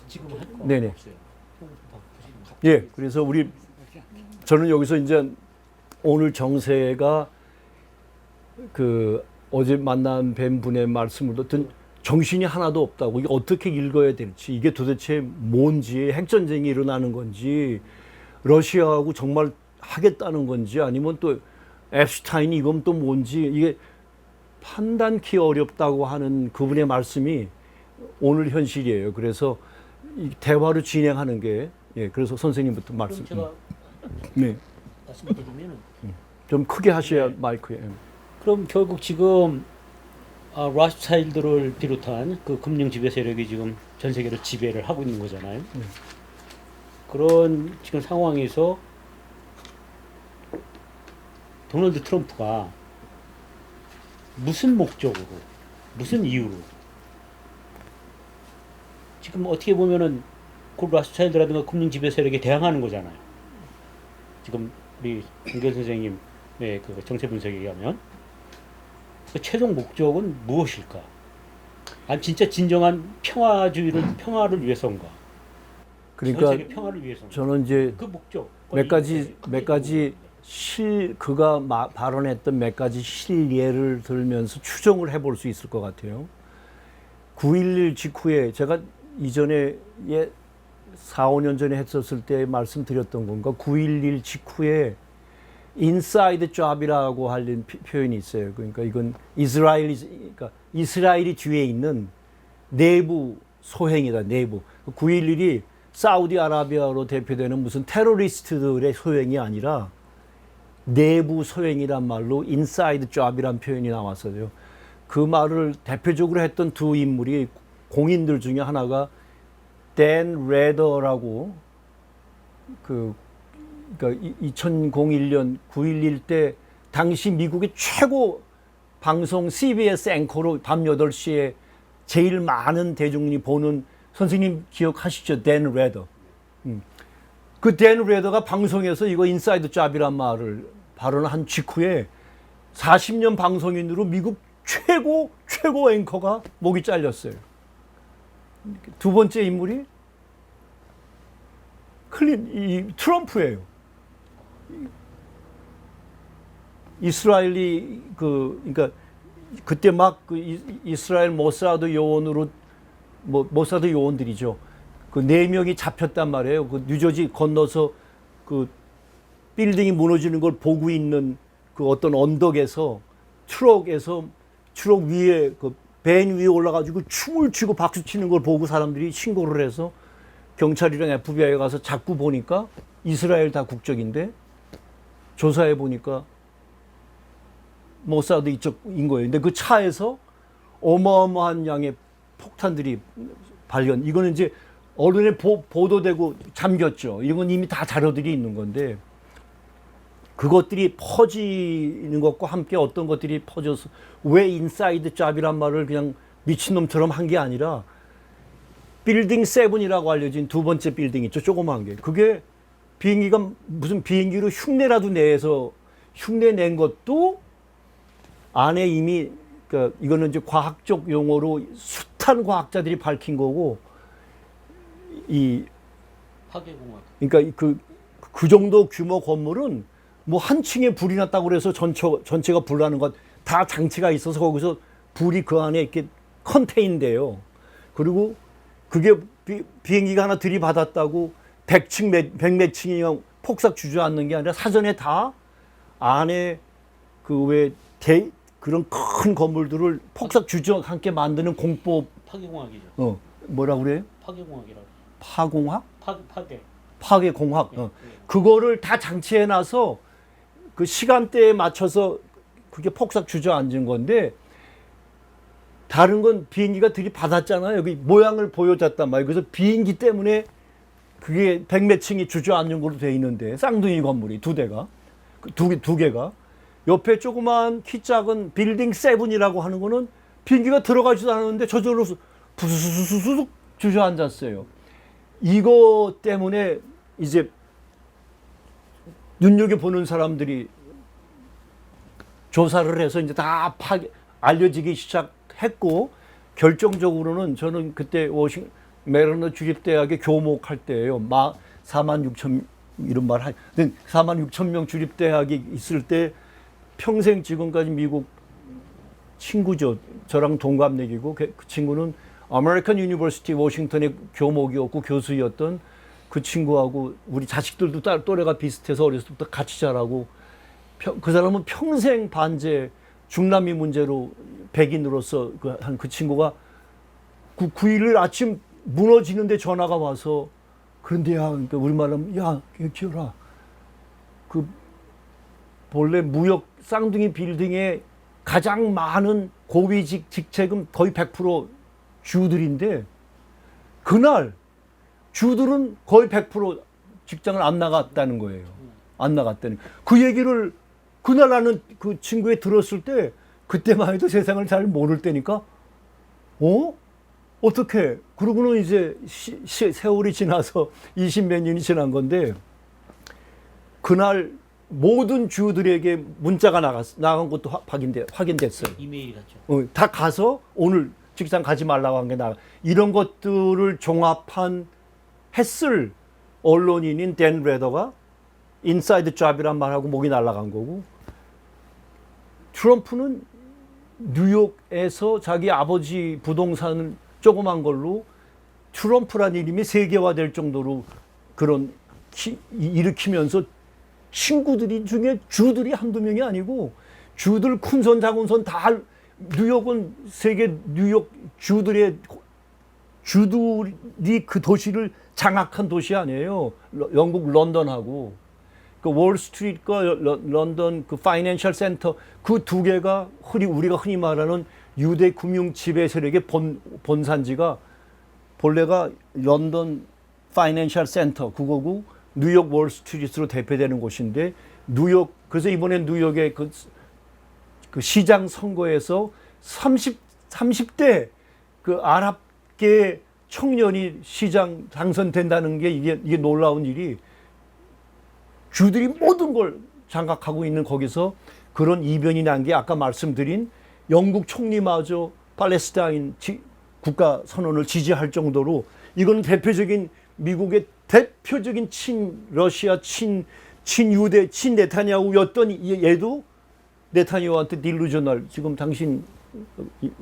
지금 할거 네네. 없어요. 예, 그래서 저는 여기서 이제 오늘 정세가 그 어제 만난 뵌 분의 말씀을 듣던 정신이 하나도 없다고, 이게 어떻게 읽어야 될지, 이게 도대체 뭔지, 핵전쟁이 일어나는 건지, 러시아하고 정말 하겠다는 건지, 아니면 또 앱슈타인이 이건 또 뭔지, 이게 판단키 어렵다고 하는 그분의 말씀이 오늘 현실이에요. 그래서 이 대화로 진행하는 게, 예, 그래서 선생님부터 말씀. 제가 네. 말씀드리면은 좀 크게 하셔야 네. 마이크에. 그럼 결국 지금 라스차일드를 비롯한 그 금융 지배 세력이 지금 전 세계를 지배를 하고 있는 거잖아요. 그런 지금 상황에서 도널드 트럼프가 무슨 목적으로, 무슨 이유로 지금 어떻게 보면은 그 라스차일드라든가 금융 지배 세력에 대항하는 거잖아요. 지금 우리 김경 선생님의 그 정체 분석에 의하면 그 최종 목적은 무엇일까? 아니 진짜 진정한 평화를 위해서인가? 전 그러니까 세계 평화를 위해서인가? 저는 이제 그 목적 몇 가지 그가 발언했던 몇 가지 실예를 들면서 추정을 해볼 수 있을 것 같아요. 9.11 직후에 제가 이전에 4, 5년 전에 했었을 때 말씀드렸던 건가, 9.11 직후에 인사이드 잡이라고 하는 표현이 있어요. 그러니까 이건 이스라엘이 뒤에 있는 내부 소행이다, 내부. 9.11이 사우디아라비아로 대표되는 무슨 테러리스트들의 소행이 아니라 내부 소행이란 말로 인사이드 잡이란 표현이 나왔어요. 그 말을 대표적으로 했던 두 인물이 공인들 중에 하나가 댄 레더라고, 그러니까 2001년 9.11 때 당시 미국의 최고 방송 CBS 앵커로 밤 8시에 제일 많은 대중이 보는, 선생님 기억하시죠? 댄 레더. 그 댄 레더가 방송에서 이거 인사이드 잡이란 말을 발언한 직후에 40년 방송인으로 미국 최고 앵커가 목이 잘렸어요. 두 번째 인물이 트럼프예요. 이스라엘이 그러니까 그때 막 이스라엘 모사드 요원으로, 모사드 요원들이죠. 그 4명이 잡혔단 말이에요. 그 뉴저지 건너서 그 빌딩이 무너지는 걸 보고 있는 그 어떤 언덕에서 트럭 위에 그 밴 위에 올라가지고 춤을 추고 박수 치는 걸 보고 사람들이 신고를 해서 경찰이랑 FBI에 가서 자꾸 보니까 이스라엘 다 국적인데, 조사해 보니까 모사드 이쪽인 거예요. 근데 그 차에서 어마어마한 양의 폭탄들이 발견. 이거는 이제 언론에 보도되고 잠겼죠. 이건 이미 다 자료들이 있는 건데, 그것들이 퍼지는 것과 함께 어떤 것들이 퍼져서, 왜 인사이드 잡이란 말을 그냥 미친놈처럼 한 게 아니라, 빌딩 7이라고 알려진 두 번째 빌딩 있죠. 조그마한 게. 그게 비행기가 무슨 비행기로 흉내라도 내서 흉내 낸 것도 안에 이미, 그러니까 이거는 이제 과학적 용어로 숱한 과학자들이 밝힌 거고, 파괴공학. 그러니까 그 정도 규모 건물은 뭐 한 층에 불이 났다고 그래서 전체가 불나는 것, 다 장치가 있어서 거기서 불이 그 안에 이렇게 컨테인돼요. 그리고 그게 비행기가 하나 들이받았다고 100몇 층이 폭삭 주저앉는 게 아니라 사전에 다 안에 그런 큰 건물들을 폭삭 주저앉게 만드는 공법. 파괴공학이죠. 뭐라 그래요? 파괴공학이라고. 파공학? 파괴. 파괴공학. 그거를 다 장치해 놔서 그 시간대에 맞춰서 그게 폭삭 주저앉은 건데, 다른 건 비행기가 들이받았잖아요. 여기 모양을 보여줬단 말이에요. 그래서 비행기 때문에 그게 100몇 층이 주저앉는 걸로 돼 있는데, 쌍둥이 건물이 두 개가. 옆에 조그만 키 작은 빌딩 7이라고 하는 거는 비행기가 들어가지도 않았는데 저절로 부수수수수 주저앉았어요. 이거 때문에 이제 눈여겨보는 사람들이 조사를 해서 이제 다 알려지기 시작했고, 결정적으로는 저는 그때 메리너 주립대학에 교목할 때예요. 4만 6천 이런 말 하. 4만 6천 명 주립대학이 있을 때 평생 지금까지 미국 친구죠. 저랑 동갑내기고 그 친구는 아메리칸 유니버시티 워싱턴의 교목이었고 교수였던 그 친구하고 우리 자식들도 또래가 비슷해서 어렸을 때부터 같이 자라고 그 사람은 평생 반제 중남미 문제로 백인으로서 한 그 친구가 9일 아침 무너지는데 전화가 와서 그런데 야 그러니까 우리말로 하면 야 기어라 그 본래 무역 쌍둥이 빌딩에 가장 많은 고위직 직책은 거의 100% 주들인데 그날 주들은 거의 100% 직장을 안 나갔다는 거예요. 안 나갔다는. 그 얘기를 그날 나는 그 친구에 들었을 때 그때만 해도 세상을 잘 모를 때니까 어떻게 그러고는 이제 세월이 지나서 20몇 년이 지난 건데 그날 모든 주들에게 문자가 나간 것도 확인됐어요. 이메일 같죠. 다 가서 오늘 직장 가지 말라고 한 게 이런 것들을 종합한 했을 언론인인 댄 레더가 인사이드 잡이란 말하고 목이 날아간 거고 트럼프는 뉴욕에서 자기 아버지 부동산을 조그만 걸로 트럼프란 이름이 세계화될 정도로 그런 일으키면서 친구들이 중에 주들이 한두 명이 아니고 주들 큰손 작은손 다 뉴욕은 세계 뉴욕 주들이 그 도시를 장악한 도시 아니에요. 영국 런던하고 그 월스트리트과 런던 그 파이낸셜 센터 그 두 개가 우리가 흔히 말하는 유대 금융 지배 세력의 본산지가 본래가 런던 파이낸셜 센터 그거고 뉴욕 월스트리트로 대표되는 곳인데 그래서 이번에 뉴욕의 그 시장 선거에서 30대 그 아랍계 청년이 시장 당선된다는 게 이게 놀라운 일이 주들이 모든 걸 장악하고 있는 거기서 그런 이변이 난 게 아까 말씀드린 영국 총리마저 팔레스타인 국가 선언을 지지할 정도로 이건 대표적인 미국의 대표적인 친러시아 친유대 친네타냐후였던 얘도 네타냐후한테 딜루저널 지금 당신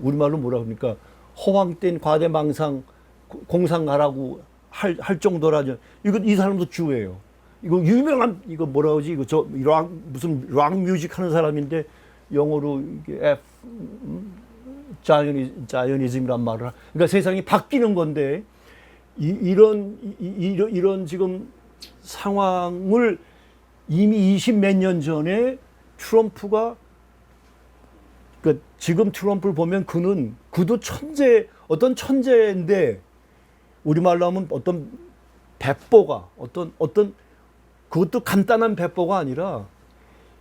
우리말로 뭐라 그럽니까 허황된 과대망상 공상가라고 할 정도라죠. 이 사람도 주예요. 이거 유명한 이거 뭐라 그러지 이거 무슨 락 뮤직 하는 사람인데 영어로 이게 자이언이즘이란 말을 그러니까 세상이 바뀌는 건데 이런 지금 상황을 이미 20몇 년 전에 트럼프가 그러니까 지금 트럼프를 보면 그도 어떤 천재인데 우리말로 하면 어떤 배포가 어떤 그것도 간단한 배포가 아니라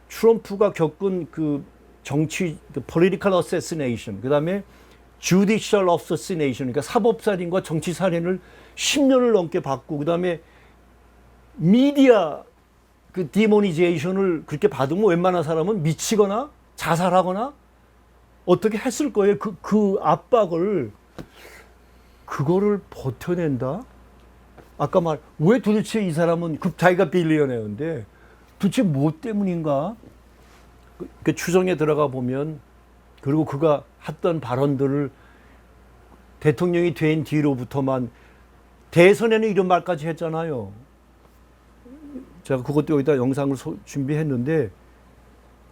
트럼프가 겪은 그 정치 political assassination 그다음에 judicial assassination 그러니까 사법살인과 정치살인을 10년을 넘게 받고 그다음에 미디어 그 디모니제이션을 그렇게 받으면 웬만한 사람은 미치거나 자살하거나 어떻게 했을 거예요. 그 압박을 그거를 버텨낸다. 아까 왜 도대체 이 사람은 자기가 빌리언웨어인데 도대체 뭐 때문인가? 그 추정에 들어가 보면 그리고 그가 했던 발언들을 대통령이 된 뒤로부터만 대선에는 이런 말까지 했잖아요. 제가 그것도 여기다 영상을 준비했는데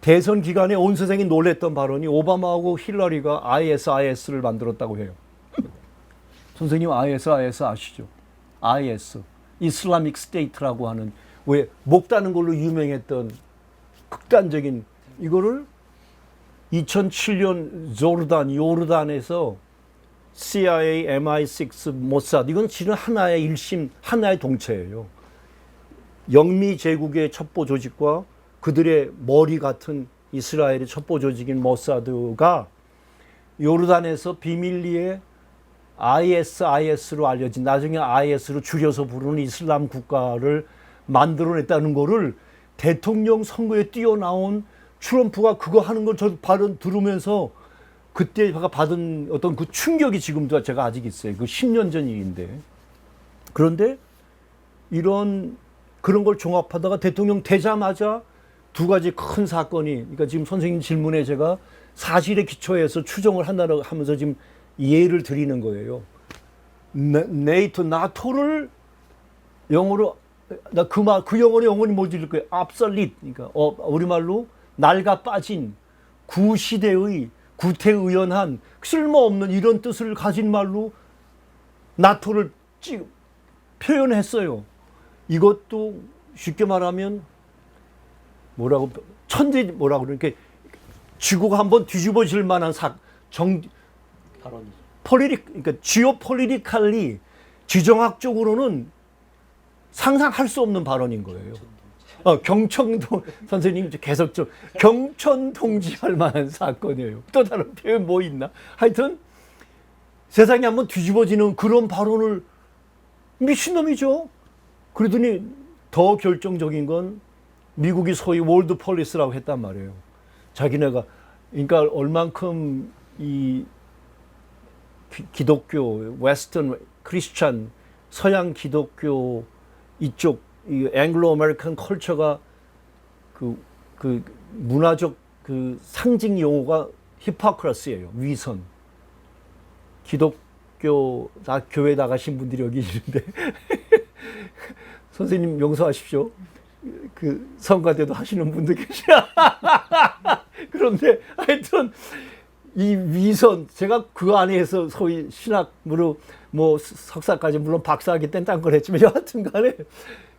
대선 기간에 온 세상이 놀랬던 발언이 오바마하고 힐러리가 ISIS를 만들었다고 해요. 선생님 ISIS 아시죠? IS, 이슬라믹 스테이트라고 하는 왜 목 따는 걸로 유명했던 극단적인 이거를 2007년 요르단에서 CIA, MI6, 모사드 이건 실은 하나의 하나의 동체예요. 영미 제국의 첩보 조직과 그들의 머리 같은 이스라엘의 첩보 조직인 모사드가 요르단에서 비밀리에 ISIS로 알려진 나중에 IS로 줄여서 부르는 이슬람 국가를 만들어냈다는 거를 대통령 선거에 뛰어나온 트럼프가 그거 하는 걸 저 발언 들으면서 그때 제가 받은 어떤 그 충격이 지금도 제가 아직 있어요. 그 10년 전 일인데. 그런데 그런 걸 종합하다가 대통령 되자마자 두 가지 큰 사건이, 그러니까 지금 선생님 질문에 제가 사실에 기초해서 추정을 한다고 하면서 지금 예를 드리는 거예요. 나토를 영어로, 나 그 영어로 영원히 못 읽을 거예요. obsolete. 그러니까 우리말로 낡아 빠진, 구시대의, 구태의연한, 쓸모없는 이런 뜻을 가진 말로 나토를 표현했어요. 이것도 쉽게 말하면 뭐라고 그러니까 지구가 한번 뒤집어질 만한 발언이죠. 그러니까 지오폴리티컬리 지정학적으로는 상상할 수 없는 발언인 거예요. 경천동 선생님 계속 경천동지할 만한 사건이에요. 또 다른 표현 뭐 있나? 하여튼 세상이 한번 뒤집어지는 그런 발언을 미친놈이죠. 그러더니 더 결정적인 건 미국이 소위 월드 폴리스라고 했단 말이에요. 자기네가, 그러니까 얼만큼 이 기독교, 웨스턴 크리스찬, 서양 기독교 이쪽 이 앵글로 아메리칸 컬처가 그 문화적 그 상징 용어가 히포크라시예요. 위선. 기독교 교회 나가신 분들이 여기 있는데 선생님 용서하십시오. 그 성가대도 하시는 분들 계시나. 그런데 하여튼 이 위선, 제가 그 안에서 소위 신학으로 뭐 석사까지, 물론 박사하기 때는 딴 걸 했지만 여하튼 간에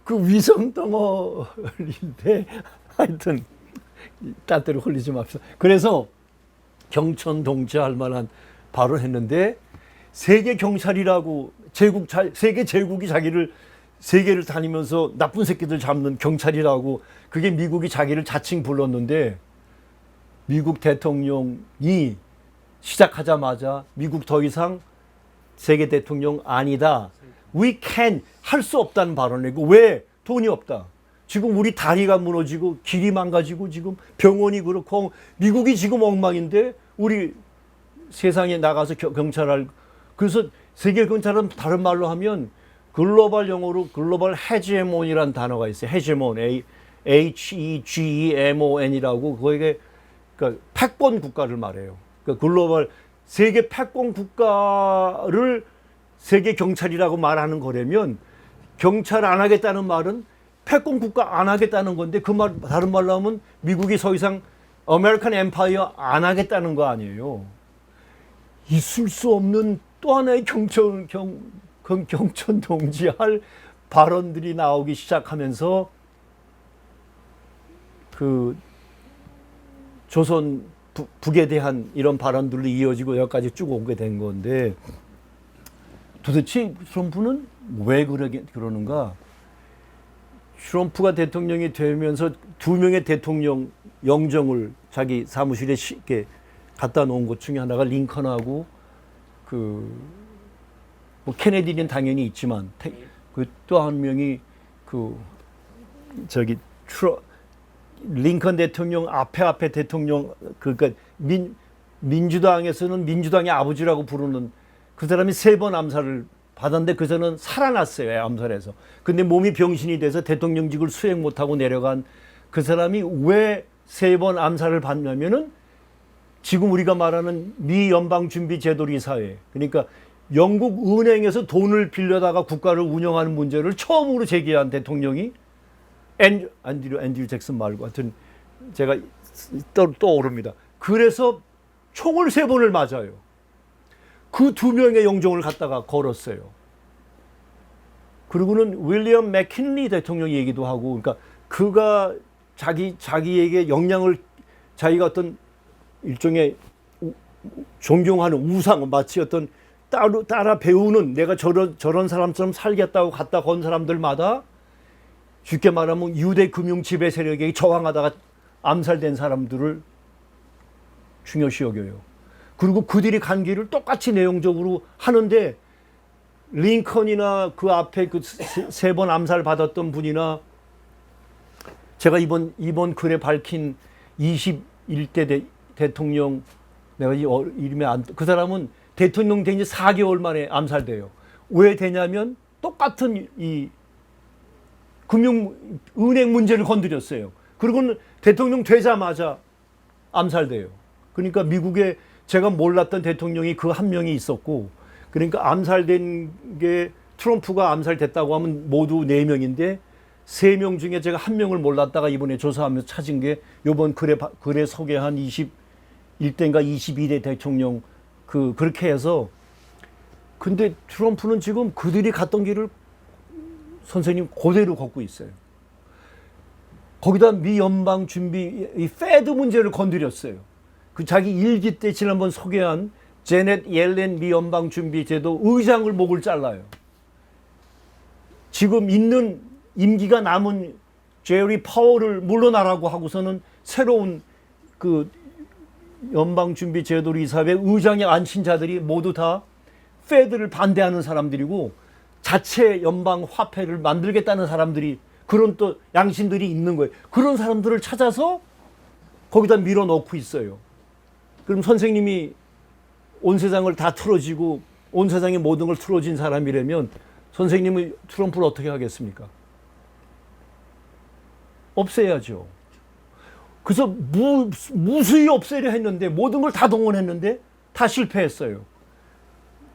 그 위선 덩어리인데 하여튼 딴 데로 흘리지 맙시다. 그래서 경천동지할 만한 발언을 했는데, 세계 경찰이라고 세계 제국이 자기를 세계를 다니면서 나쁜 새끼들 잡는 경찰이라고, 그게 미국이 자기를 자칭 불렀는데, 미국 대통령이 시작하자마자 미국 더 이상 세계 대통령 아니다. We can 할 수 없다는 발언을 했고, 왜? 돈이 없다. 지금 우리 다리가 무너지고 길이 망가지고 지금 병원이 그렇고 미국이 지금 엉망인데 우리 세상에 나가서 경찰할, 그래서 세계 경찰은 다른 말로 하면 글로벌 영어로 글로벌 헤제몬이라는 단어가 있어요. 헤제몬, HEGEMON이라고, 거기에 그러니까 패권 국가를 말해요. 그러니까 글로벌 세계 패권 국가를 세계 경찰이라고 말하는 거라면, 경찰 안 하겠다는 말은 패권 국가 안 하겠다는 건데, 그 말 다른 말로 하면 미국이 더 이상 아메리칸 엠파이어 안 하겠다는 거 아니에요. 있을 수 없는 또 하나의 경천동지할 발언들이 나오기 시작하면서 그 조선 북에 대한 이런 발언들로 이어지고 여기까지 쭉 오게 된 건데, 도대체 트럼프는 왜 그러는가? 트럼프가 대통령이 되면서 두 명의 대통령 영정을 자기 사무실에 이렇게 갖다 놓은 것 중에 하나가 링컨하고 뭐 케네디는 당연히 있지만 그 또 한 명이 링컨 대통령 앞에 대통령, 그러니까 민주당에서는 민주당의 아버지라고 부르는 그 사람이 3번 암살을 받았는데 그 사람은 살아났어요, 암살에서. 근데 몸이 병신이 돼서 대통령직을 수행 못하고 내려간 그 사람이 왜 3번 암살을 받냐면은, 지금 우리가 말하는 미 연방준비제도리 사회, 그러니까 영국 은행에서 돈을 빌려다가 국가를 운영하는 문제를 처음으로 제기한 대통령이 앤드류 잭슨 말고, 하여튼 제가 떠오릅니다. 그래서 총을 3번을 맞아요. 그 2명의 영종을 갖다가 걸었어요. 그리고는 윌리엄 맥킨리 대통령 얘기도 하고, 그러니까 그가 자기에게 영향을, 자기가 어떤 일종의 존경하는 우상, 마치 어떤 따라 배우는, 내가 저런 사람처럼 살겠다고 갖다 건 사람들마다 쉽게 말하면 유대 금융 지배 세력에게 저항하다가 암살된 사람들을 중요시 여겨요. 그리고 그들이 간 길을 똑같이 내용적으로 하는데, 링컨이나 그 앞에 그 3번 암살 받았던 분이나, 제가 이번 글에 밝힌 21대 대통령 내가 이름이 그 사람은 대통령 된 지 4개월 만에 암살돼요. 왜 되냐면 똑같은 이 은행 문제를 건드렸어요. 그리고는 대통령 되자마자 암살돼요. 그러니까 미국에 제가 몰랐던 대통령이 그 한 명이 있었고, 그러니까 암살된 게 트럼프가 암살됐다고 하면 모두 4명인데 3명 중에 제가 한 명을 몰랐다가 이번에 조사하면서 찾은 게 이번 글에 소개한 21대인가 22대 대통령 그렇게 해서. 근데 트럼프는 지금 그들이 갔던 길을 선생님 그대로 걷고 있어요. 거기다 미 연방 준비 이 페드 문제를 건드렸어요. 그 자기 일기 때 지난번 소개한 제넷 옐렌 미 연방 준비 제도 의장을 목을 잘라요. 지금 있는 임기가 남은 제리 파월을 물러나라고 하고서는 새로운 그 연방 준비 제도 이사회 의장에 앉힌 자들이 모두 다 페드를 반대하는 사람들이고 자체 연방 화폐를 만들겠다는 사람들이, 그런 또 양심들이 있는 거예요. 그런 사람들을 찾아서 거기다 밀어넣고 있어요. 그럼 선생님이 온 세상을 다 틀어지고 온 세상의 모든 걸 틀어진 사람이라면 선생님은 트럼프를 어떻게 하겠습니까? 없애야죠. 그래서 무수히 없애려 했는데 모든 걸 다 동원했는데 다 실패했어요.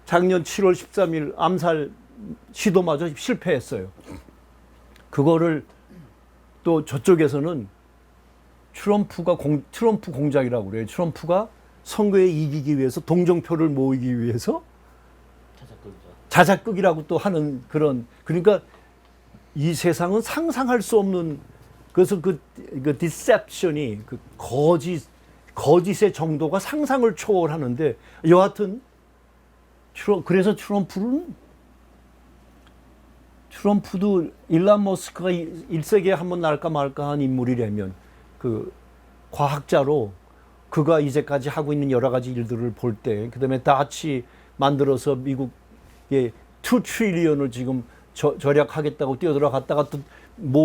작년 7월 13일 암살 시도마저 실패했어요. 그거를 또 저쪽에서는 트럼프 공작이라고 그래요. 트럼프가 선거에 이기기 위해서 동정표를 모으기 위해서 자작극이라고 또 하는 그런, 그러니까 이 세상은 상상할 수 없는, 그래서 그 디셉션이 그 거짓의 정도가 상상을 초월하는데, 여하튼 그래서 트럼프도 일론 머스크가 1세기에 한번 날까 말까 한 인물이라면 그 과학자로 그가 이제까지 하고 있는 여러 가지 일들을 볼 때, 그다음에 다치 만들어서 미국의 2 트릴리언을 지금 절약하겠다고 뛰어들어갔다가 또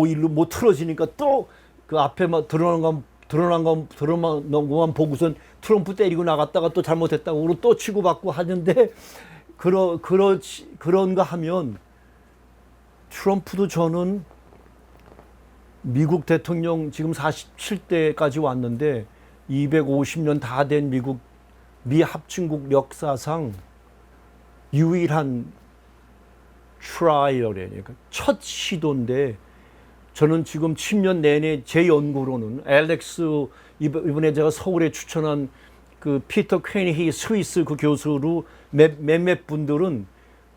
일로 틀어지니까 또 그 앞에 막 드러난 것만 보고선 트럼프 때리고 나갔다가 또 잘못했다고 그러고 또 치고받고 하는데, 그런가 하면 트럼프도 저는 미국 대통령 지금 47대까지 왔는데 250년 다 된 미 합중국 역사상 유일한 트라이얼이니까 첫 시도인데, 저는 지금 10년 내내 제 연구로는 이번에 제가 서울에 추천한 그 피터 퀘니히 스위스 그 교수로 몇몇 분들은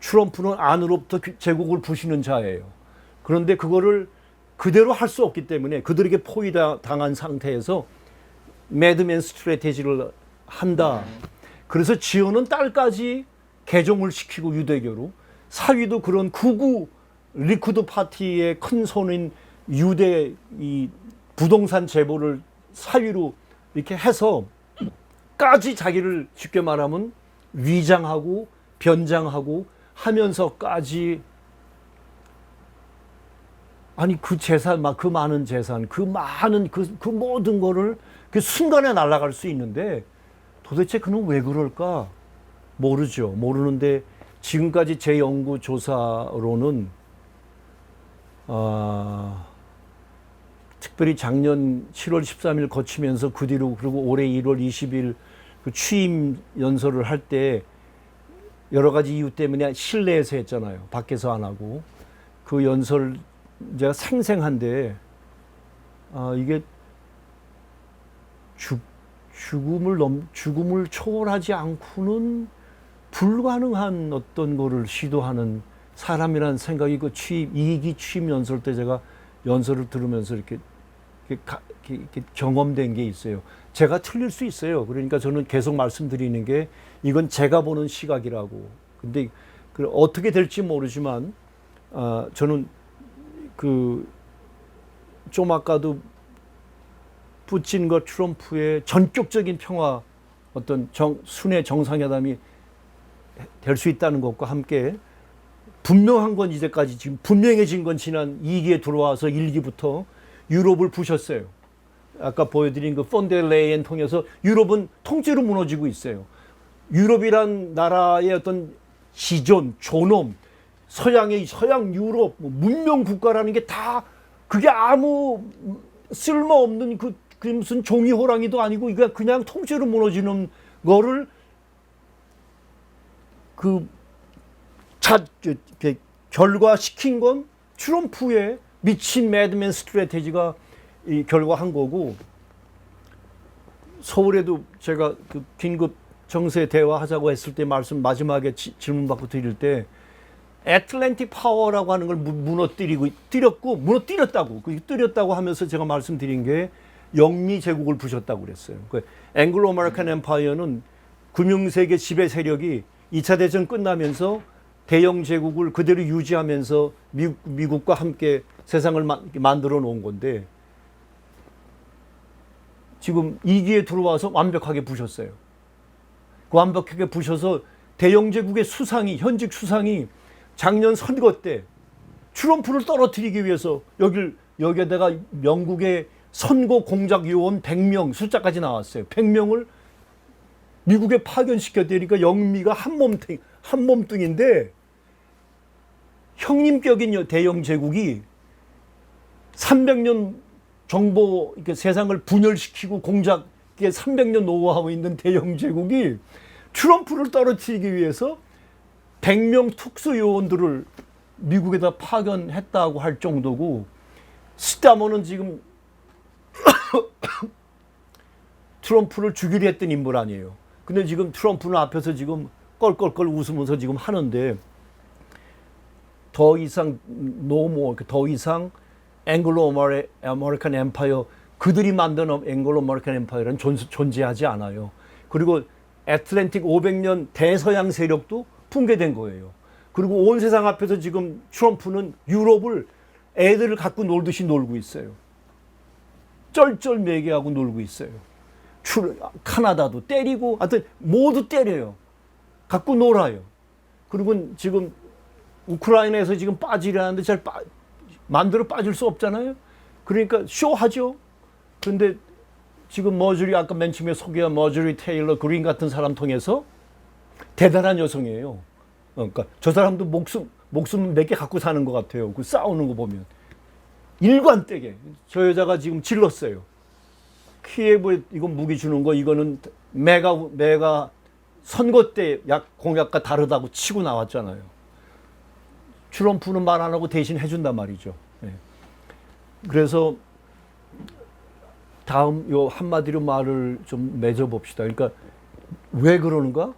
트럼프는 안으로부터 제국을 부시는 자예요. 그런데 그거를 그대로 할 수 없기 때문에 그들에게 포위당한 상태에서 매드맨 스트래테지를 한다. 그래서 지어는 딸까지 개종을 시키고 유대교로, 사위도 그런 극우 리쿠드 파티의 큰 손인 유대 이 부동산 재벌을 사위로 이렇게 해서까지 자기를 쉽게 말하면 위장하고 변장하고 하면서까지, 아니 그 재산, 그 많은 재산, 그 모든 거를 그 순간에 날아갈 수 있는데 도대체 그는 왜 그럴까? 모르죠. 모르는데 지금까지 제 연구 조사로는 특별히 작년 7월 13일 거치면서 그 뒤로, 그리고 올해 1월 20일 그 취임 연설을 할 때 여러 가지 이유 때문에 실내에서 했잖아요. 밖에서 안 하고. 그 연설 제가 생생한데, 이게 죽음을 초월하지 않고는 불가능한 어떤 거를 시도하는 사람이라는 생각이 그 2기 취임 연설 때 제가 연설을 들으면서 이렇게 경험된 게 있어요. 제가 틀릴 수 있어요. 그러니까 저는 계속 말씀드리는 게 이건 제가 보는 시각이라고. 근데 어떻게 될지 모르지만 저는 좀 아까도 푸틴과 트럼프의 전격적인 평화, 어떤 순회 정상회담이 될 수 있다는 것과 함께 분명한 건 이제까지 지금 분명해진 건 지난 2기에 들어와서 1기부터 유럽을 부셨어요. 아까 보여드린 그 폰데레이엔 통해서 유럽은 통째로 무너지고 있어요. 유럽이란 나라의 어떤 지존, 존엄, 서양 유럽 문명 국가라는 게 다 그게 아무 쓸모없는 그 무슨 종이 호랑이도 아니고 이거 그냥 통째로 무너지는 거를 결과시킨 건 트럼프의 미친 매드맨 스트래테지가 결과한 거고, 서울에도 제가 그 긴급 정세 대화하자고 했을 때 마지막에 질문 받고 드릴 때 애틀랜틱 파워라고 하는 걸 무너뜨렸다고 하면서 제가 말씀드린 게 영미 제국을 부셨다고 그랬어요. 그 앵글로 아메리칸 엠파이어는 금융세계 지배 세력이 2차 대전 끝나면서 대영 제국을 그대로 유지하면서 미국과 함께 세상을 만들어 놓은 건데, 지금 2기에 들어와서 완벽하게 부셨어요. 그 완벽하게 부셔서 대영 제국의 현직 수상이 작년 선거 때 트럼프를 떨어뜨리기 위해서 여기에다가 영국의 선거 공작 요원 100명 숫자까지 나왔어요. 100명을 미국에 파견시켰다니까 영미가 한몸뚱인데, 형님격인 대영 제국이 300년 정보 세상을 분열시키고 공작에 300년 노하고 있는 대영 제국이 트럼프를 떨어뜨리기 위해서 100명 특수요원들을 미국에다 파견했다고 할 정도고, 스타머는 지금 트럼프를 죽이려 했던 인물 아니에요. 근데 지금 트럼프는 앞에서 지금 껄껄껄 웃으면서 지금 하는데, 더 이상 앵글로 아메리칸 엠파이어, 그들이 만든 앵글로 아메리칸 엠파이어는 존재하지 않아요. 그리고 애틀랜틱 500년 대서양 세력도 붕괴된 거예요. 그리고 온 세상 앞에서 지금 트럼프는 유럽을 애들을 갖고 놀듯이 놀고 있어요. 쩔쩔매기하고 놀고 있어요. 카나다도 때리고, 하여튼 모두 때려요. 갖고 놀아요. 그리고 지금 우크라이나에서 지금 빠지려는데 만들어 빠질 수 없잖아요. 그러니까 쇼하죠. 그런데 지금 아까 맨 처음에 소개한 머저리 테일러 그린 같은 사람 통해서 대단한 여성이에요. 그러니까 저 사람도 목숨 몇 개 갖고 사는 것 같아요. 그 싸우는 거 보면. 일관되게. 저 여자가 지금 질렀어요. 키예브에 이건 무기 주는 거, 이거는 메가 선거 때 공약과 다르다고 치고 나왔잖아요. 트럼프는 말 안 하고 대신 해준단 말이죠. 네. 그래서 다음 요 한마디로 말을 좀 맺어봅시다. 그러니까 왜 그러는가?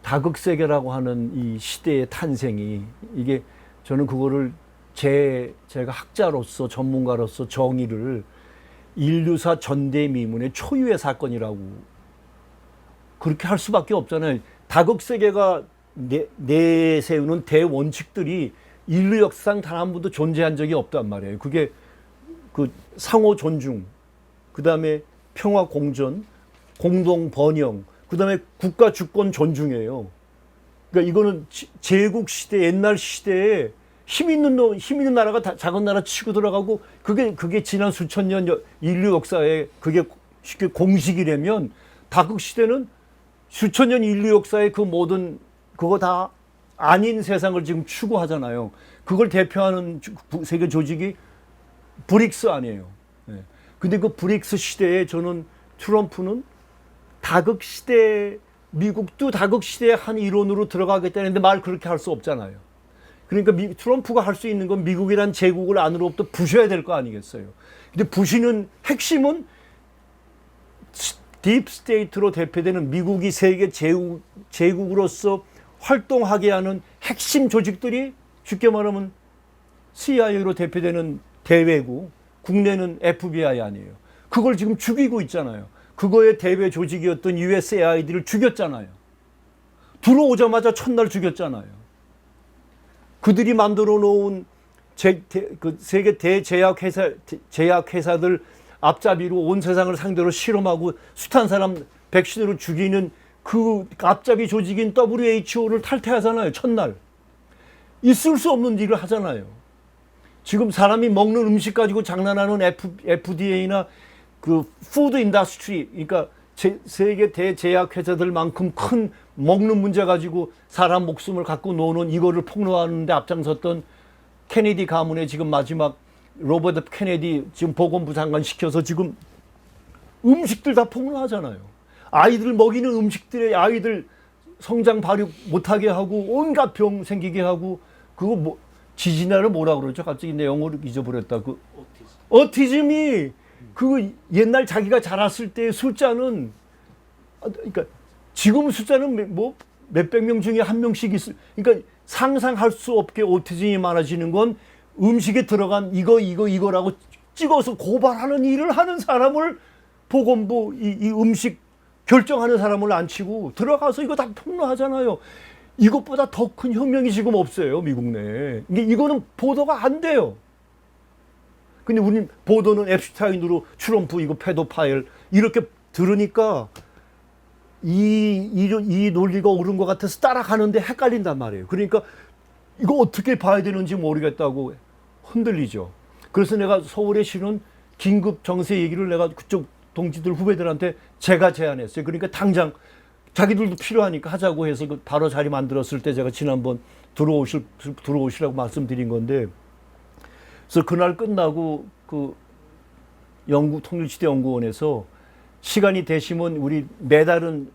다극세계라고 하는 이 시대의 탄생이, 이게 저는 그거를 제가 학자로서 전문가로서 정의를 인류사 전대미문의 초유의 사건이라고 그렇게 할 수밖에 없잖아요. 다극세계가 내세우는 대원칙들이 인류 역사상 단 한 번도 존재한 적이 없단 말이에요. 그게 그 상호 존중, 그 다음에 평화 공존, 공동 번영, 그 다음에 국가 주권 존중이에요. 그러니까 이거는 제국 시대, 옛날 시대에 힘 있는 나라가 작은 나라 치고 들어가고, 그게 지난 수천 년 인류 역사에 그게 쉽게 공식이라면, 다극 시대는 수천 년 인류 역사의 그 모든 그거 다 아닌 세상을 지금 추구하잖아요. 그걸 대표하는 세계 조직이 브릭스 아니에요. 네. 근데 그 브릭스 시대에 저는 트럼프는 다극 시대, 미국도 다극 시대의 한 일원으로 들어가겠다는데 말 그렇게 할 수 없잖아요. 그러니까 트럼프가 할 수 있는 건 미국이란 제국을 안으로부터 부셔야 될 거 아니겠어요. 근데 부시는 핵심은 딥스테이트로 대표되는 미국이 세계 제국으로서 활동하게 하는 핵심 조직들이 쉽게 말하면 CIA로 대표되는 대외국, 국내는 FBI 아니에요. 그걸 지금 죽이고 있잖아요. 그거의 대외 조직이었던 USAID를 죽였잖아요. 들어오자마자 첫날 죽였잖아요. 그들이 만들어 놓은 세계 제약회사들 앞잡이로 온 세상을 상대로 실험하고 숱한 사람 백신으로 죽이는 그 앞잡이 조직인 WHO를 탈퇴하잖아요. 첫날. 있을 수 없는 일을 하잖아요. 지금 사람이 먹는 음식 가지고 장난하는 FDA나 그 푸드 인더스트리, 그러니까 세계 대제약 회사들만큼 큰 먹는 문제 가지고 사람 목숨을 갖고 노는 이거를 폭로하는데 앞장섰던 케네디 가문의 지금 마지막 로버트 케네디 지금 보건부 장관 시켜서 지금 음식들 다 폭로하잖아요. 아이들 먹이는 음식들에 아이들 성장 발육 못하게 하고 온갖 병 생기게 하고 그거 뭐 지진아를 뭐라 그러죠? 갑자기 내 영어를 잊어버렸다. 그 어티즘이 그 옛날 자기가 자랐을 때 숫자는 그러니까 지금 숫자는 뭐 몇백 명 중에 한 명씩 있을 그러니까 상상할 수 없게 오티즘이 많아지는 건 음식에 들어간 이거라고 찍어서 고발하는 일을 하는 사람을 보건부 이 음식 결정하는 사람을 안 치고 들어가서 이거 다 폭로하잖아요. 이것보다 더 큰 혁명이 지금 없어요, 미국 내에. 이거는 보도가 안 돼요. 근데 우리 보도는 앱슈타인으로 트럼프 이거 페도파일 이렇게 들으니까 이 논리가 옳은 것 같아서 따라가는데 헷갈린단 말이에요. 그러니까 이거 어떻게 봐야 되는지 모르겠다고 흔들리죠. 그래서 내가 서울에 실은 긴급 정세 얘기를 내가 그쪽 동지들 후배들한테 제가 제안했어요. 그러니까 당장 자기들도 필요하니까 하자고 해서 바로 자리 만들었을 때 제가 지난번 들어오시라고 말씀드린 건데, 그래서 그날 끝나고 그 통일지대연구원에서 시간이 되시면 우리 매달은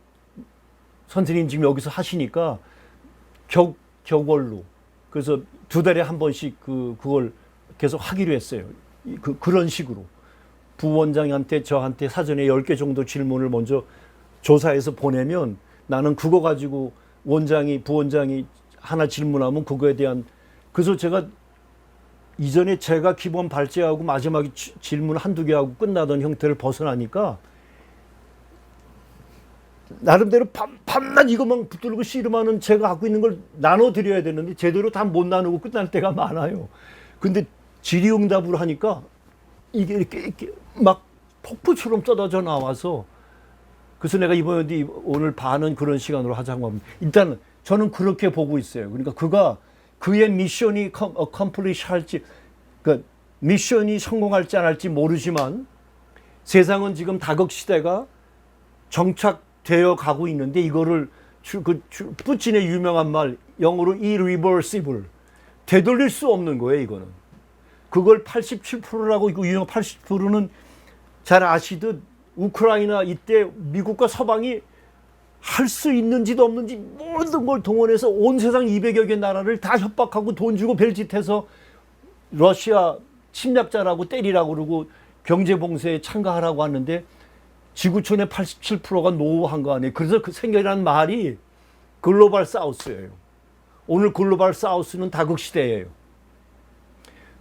선생님 지금 여기서 하시니까 격월로 그래서 2달에 한 번씩 그걸 계속 하기로 했어요. 그런 식으로 부원장한테 저한테 사전에 10개 정도 질문을 먼저 조사해서 보내면 나는 그거 가지고 부원장이 하나 질문하면 그거에 대한 그래서 제가 이전에 제가 기본 발제하고 마지막에 질문 한두 개 하고 끝나던 형태를 벗어나니까 나름대로 밤낮 이것만 붙들고 씨름하는 제가 갖고 있는 걸 나눠드려야 되는데 제대로 다 못 나누고 끝날 때가 많아요. 근데 질의응답을 하니까 이게 이렇게 막 폭포처럼 쏟아져 나와서 그래서 내가 이번에 오늘 반은 그런 시간으로 하자고 합니다. 일단 저는 그렇게 보고 있어요. 그러니까 그의 미션이 accomplish 할지, 그러니까 미션이 성공할지 안 할지 모르지만 세상은 지금 다극 시대가 정착되어 가고 있는데 이거를 푸틴의 유명한 말 영어로 irreversible 되돌릴 수 없는 거예요. 이거는 그걸 87%라고 이거 유명 80%는 잘 아시듯 우크라이나 이때 미국과 서방이 할 수 있는지도 없는지 모든 걸 동원해서 온 세상 200여 개 나라를 다 협박하고 돈 주고 별짓해서 러시아 침략자라고 때리라고 그러고 경제봉쇄에 참가하라고 하는데 지구촌의 87%가 노한 거 아니에요. 그래서 그 생겨난 말이 글로벌 사우스예요. 오늘 글로벌 사우스는 다극 시대예요.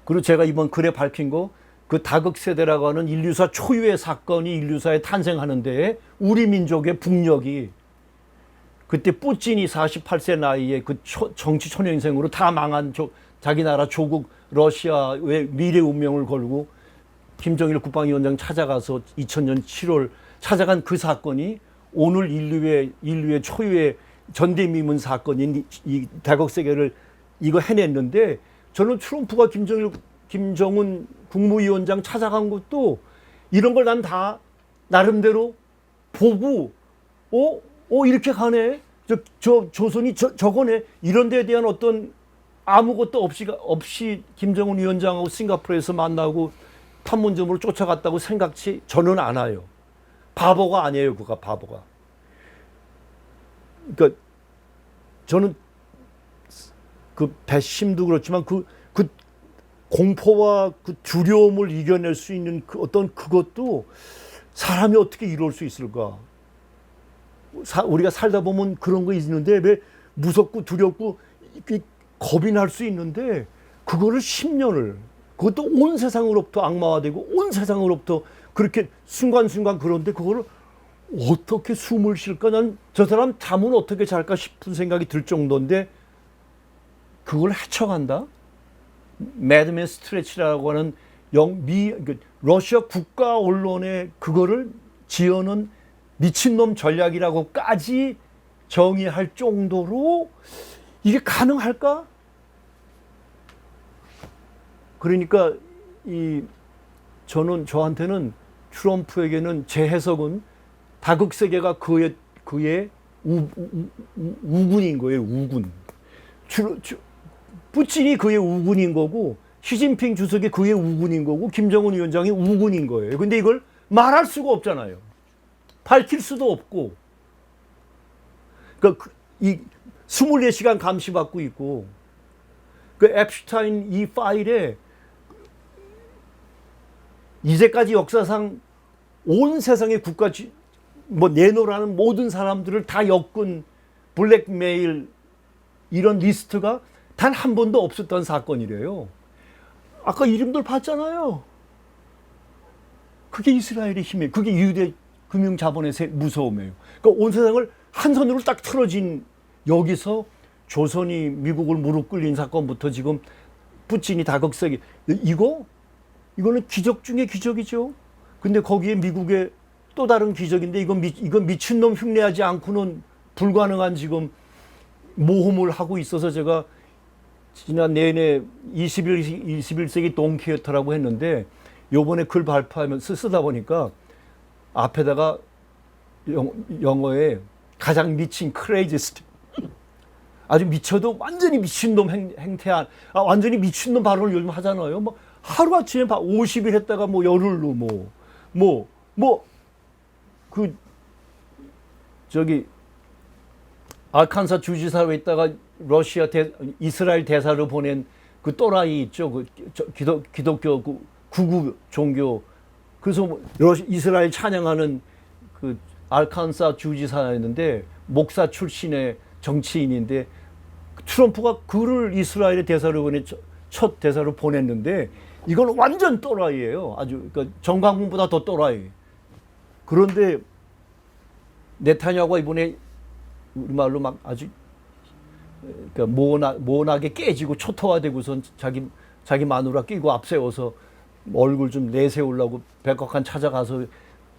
그리고 제가 이번 글에 밝힌 거 그 다극 세대라고 하는 인류사 초유의 사건이 인류사에 탄생하는데 우리 민족의 북녘이 그때 뿌찐이 48세 나이에 그 정치 초년생으로 다 망한 자기 나라 조국 러시아의 미래 운명을 걸고 김정일 국방위원장 찾아가서 2000년 7월 찾아간 그 사건이 오늘 인류의 초유의 전대미문 사건인 이 다극 세계를 이거 해냈는데 저는 트럼프가 김정은 국무위원장 찾아간 것도 이런 걸 난 다 나름대로 보고 이렇게 가네. 조선이 저거네. 이런 데에 대한 어떤 아무것도 없이 김정은 위원장하고 싱가포르에서 만나고 판문점으로 쫓아갔다고 생각치 저는 않아요. 바보가 아니에요. 그가 바보가. 그러니까 저는 그 배심도 그렇지만 그 공포와 그 두려움을 이겨낼 수 있는 그것도 사람이 어떻게 이룰 수 있을까? 우리가 살다 보면 그런 거 있는데 왜 무섭고 두렵고 겁이 날 수 있는데 그거를 10년을 그것도 온 세상으로부터 악마화되고 온 세상으로부터 그렇게 순간순간 그런데 그거를 어떻게 숨을 쉴까? 난 저 사람 잠은 어떻게 잘까 싶은 생각이 들 정도인데 그걸 헤쳐간다? 매드맨 스트레치라고 하는 러시아 국가 언론에 그거를 지어는 미친놈 전략이라고까지 정의할 정도로 이게 가능할까? 그러니까 저한테는 트럼프에게는 제 해석은 다극세계가 그의 우군인 거예요. 우군. 푸틴이 그의 우군인 거고 시진핑 주석이 그의 우군인 거고 김정은 위원장이 우군인 거예요. 근데 이걸 말할 수가 없잖아요. 밝힐 수도 없고. 그러니까 이 24시간 감시받고 있고 그 앱슈타인 이 파일에 이제까지 역사상 온 세상의 국가 내노라는 모든 사람들을 다 엮은 블랙메일 이런 리스트가 단 한 번도 없었던 사건이래요. 아까 이름들 봤잖아요. 그게 이스라엘의 힘이에요. 그게 유대 금융 자본의 무서움이에요. 그러니까 온 세상을 한 손으로 딱 틀어진 여기서 조선이 미국을 무릎 꿇린 사건부터 지금 푸틴이 다극세계 이거는 기적 중에 기적이죠. 근데 거기에 미국의 또 다른 기적인데 이건 미친놈 흉내하지 않고는 불가능한 지금 모험을 하고 있어서 제가 지난 내내 21세기 돈키호테라고 했는데 요번에 글 발표하면서 쓰다 보니까 앞에다가 영어에 가장 미친 크레이지스트 아주 미쳐도 완전히 미친놈 행태한 완전히 미친놈 발언을 요즘 하잖아요. 뭐 하루아침에 50일 했다가 뭐 열흘로 알칸사 주지사로 있다가 이스라엘 대사로 보낸 그 또라이 있죠. 그 기독교 구구 종교. 그래서 이스라엘 찬양하는 그 알칸사 주지사였는데 목사 출신의 정치인인데 트럼프가 그를 이스라엘의 대사로 첫 대사로 보냈는데 이건 완전 또라이예요. 아주 그러니까 정강훈보다 더 또라이. 그런데 네타냐후가 이번에 우리말로 막 아주 그러니까 모나게 깨지고 초토화되고선 자기 마누라 끼고 앞세워서 얼굴 좀 내세우려고 백악관 찾아가서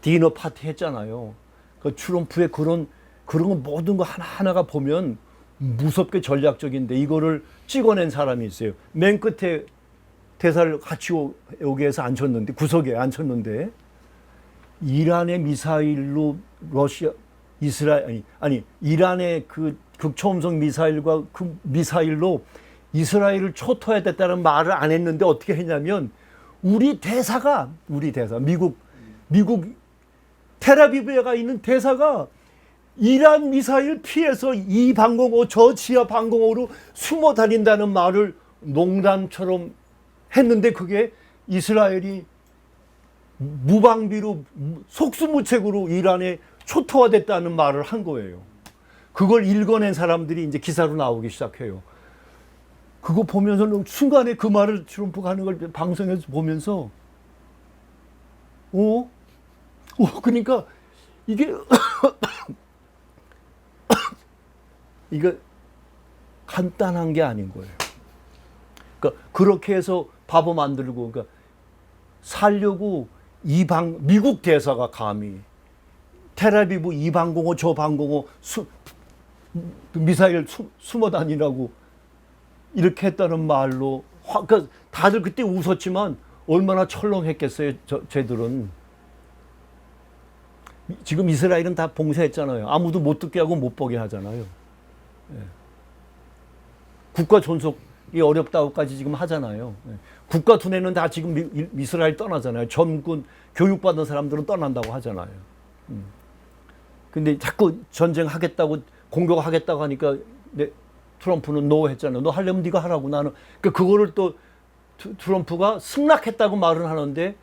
디너 파티 했잖아요. 그 트럼프의 그런 모든 거 하나하나가 보면 무섭게 전략적인데 이거를 찍어낸 사람이 있어요. 맨 끝에 대사를 같이 오게 해서 앉혔는데 구석에 앉혔는데 이란의 미사일로 이란의 그 극초음속 미사일과 그 미사일로 이스라엘을 초토화했다는 말을 안 했는데 어떻게 했냐면 우리 미국 텔아비브에 가 있는 대사가 이란 미사일 피해서 이 방공호 저 지하 방공호로 숨어 다닌다는 말을 농담처럼 했는데 그게 이스라엘이 무방비로 속수무책으로 이란에 초토화됐다는 말을 한 거예요. 그걸 읽어낸 사람들이 이제 기사로 나오기 시작해요. 그거 보면서 순간에 그 말을 트럼프가 하는 걸 방송에서 보면서 그러니까 이게 이거 간단한 게 아닌 거예요. 그러니까 그렇게 해서 바보 만들고 그러니까 살려고 미국 대사가 감히 텔아비브 이 방공호 저 방공호 미사일 숨어 다니라고 이렇게 했다는 말로 그러니까 다들 그때 웃었지만 얼마나 철렁했겠어요. 쟤들은 지금 이스라엘은 다 봉쇄했잖아요. 아무도 못 듣게 하고 못 보게 하잖아요. 예. 국가 존속이 어렵다고까지 지금 하잖아요. 예. 국가 두뇌는 다 지금 이스라엘 떠나잖아요. 전군 교육받은 사람들은 떠난다고 하잖아요. 근데 자꾸 전쟁하겠다고 공격하겠다고 하니까 트럼프는 노 했잖아요. 너 하려면 네가 하라고 나는. 그러니까 그거를 또 트럼프가 승낙했다고 말은 하는데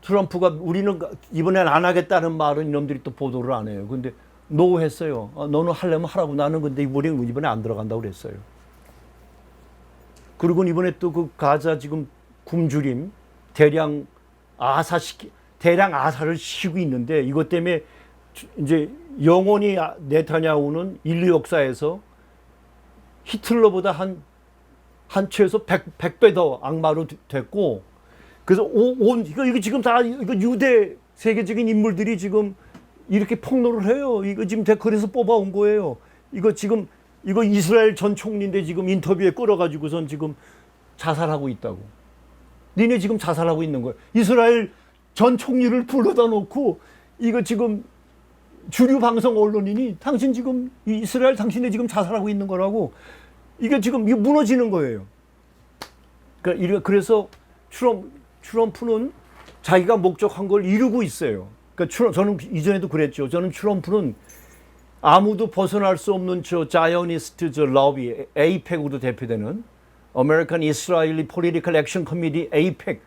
트럼프가 우리는 이번엔 안 하겠다는 말은 이놈들이 또 보도를 안 해요. 근데 노 했어요. 너는 하려면 하라고 나는 근데 이번에 안 들어간다고 그랬어요. 그리고 이번에 또 그 가자 지금 굶주림 대량 아사를 시키고 있는데 이것 때문에 이제 영원히 네타냐후는 인류 역사에서 히틀러보다 한 최소 100배 더 악마로 됐고 그래서 이거 지금 다 이거 유대 세계적인 인물들이 지금 이렇게 폭로를 해요. 이거 지금 댓글에서 뽑아온 거예요. 이거 이스라엘 전 총리인데 지금 인터뷰에 끌어가지고선 지금 자살하고 있다고. 니네 지금 자살하고 있는 거예요. 이스라엘 전 총리를 불러다 놓고 이거 지금 주류 방송 언론인이 당신 지금 이스라엘 당신네 지금 자살하고 있는 거라고 이게 지금 이게 무너지는 거예요. 그러니까 그래서 트럼프는 자기가 목적한 걸 이루고 있어요. 그러니까 저는 이전에도 그랬죠. 저는 트럼프는 아무도 벗어날 수 없는 저 자이오니스트 저 러비 에이펙으로 대표되는 American Israeli Political Action Committee 에이펙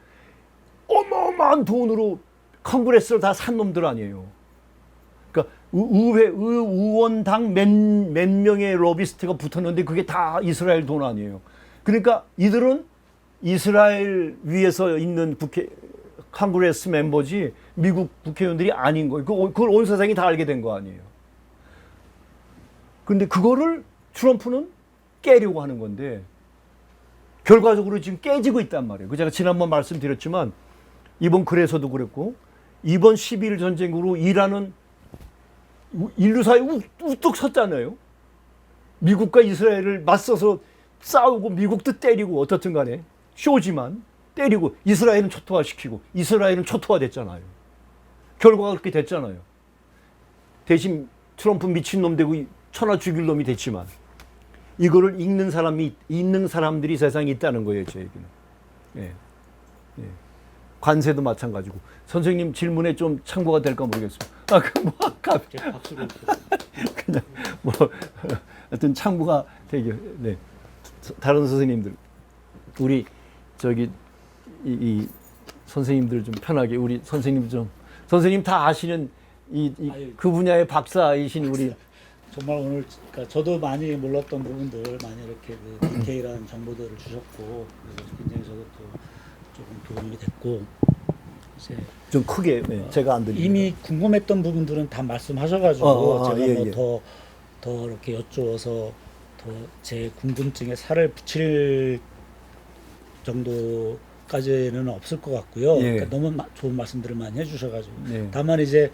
어마어마한 돈으로 컨그레스를 다 산 놈들 아니에요. 그러니까 의원당 몇 명의 로비스트가 붙었는데 그게 다 이스라엘 돈 아니에요. 그러니까 이들은 이스라엘 위에서 있는 컨그레스 멤버지 미국 국회의원들이 아닌 거예요. 그걸 온 세상이 다 알게 된 거 아니에요. 근데 그거를 트럼프는 깨려고 하는 건데 결과적으로 지금 깨지고 있단 말이에요. 제가 지난번 말씀드렸지만 이번 글에서도 그랬고 이번 12일 전쟁으로 이란은 인류 사회에 우뚝 섰잖아요. 미국과 이스라엘을 맞서서 싸우고 미국도 때리고 어떻든 간에 쇼지만 때리고 이스라엘은 초토화시키고 이스라엘은 초토화됐잖아요. 결과가 그렇게 됐잖아요. 대신 트럼프 미친놈 되고 천하 죽일 놈이 됐지만 이거를 읽는 사람들이 세상에 있다는 거예요. 제 얘기는. 예. 예. 관세도 마찬가지고. 선생님 질문에 좀 참고가 될까 모르겠습니다. 아까 박수를 그냥 하여튼 참고가 되게. 네. 다른 선생님들 우리 저기 이 선생님들 좀 편하게 우리 선생님 다 아시는 그 분야의 박사이신 우리. 정말 오늘 그러니까 저도 많이 몰랐던 부분들 많이 이렇게 그 디테일한 정보들을 주셨고 그래서 굉장히 저도 또 조금 도움이 됐고 이제 좀 크게 제가 안 들리는 이미 궁금했던 부분들은 다 말씀하셔가지고 제가 예, 뭐 더 이렇게 여쭈어서 더 제 궁금증에 살을 붙일 정도까지는 없을 것 같고요. 예. 그러니까 너무 좋은 말씀들을 많이 해주셔가지고 네. 다만 이제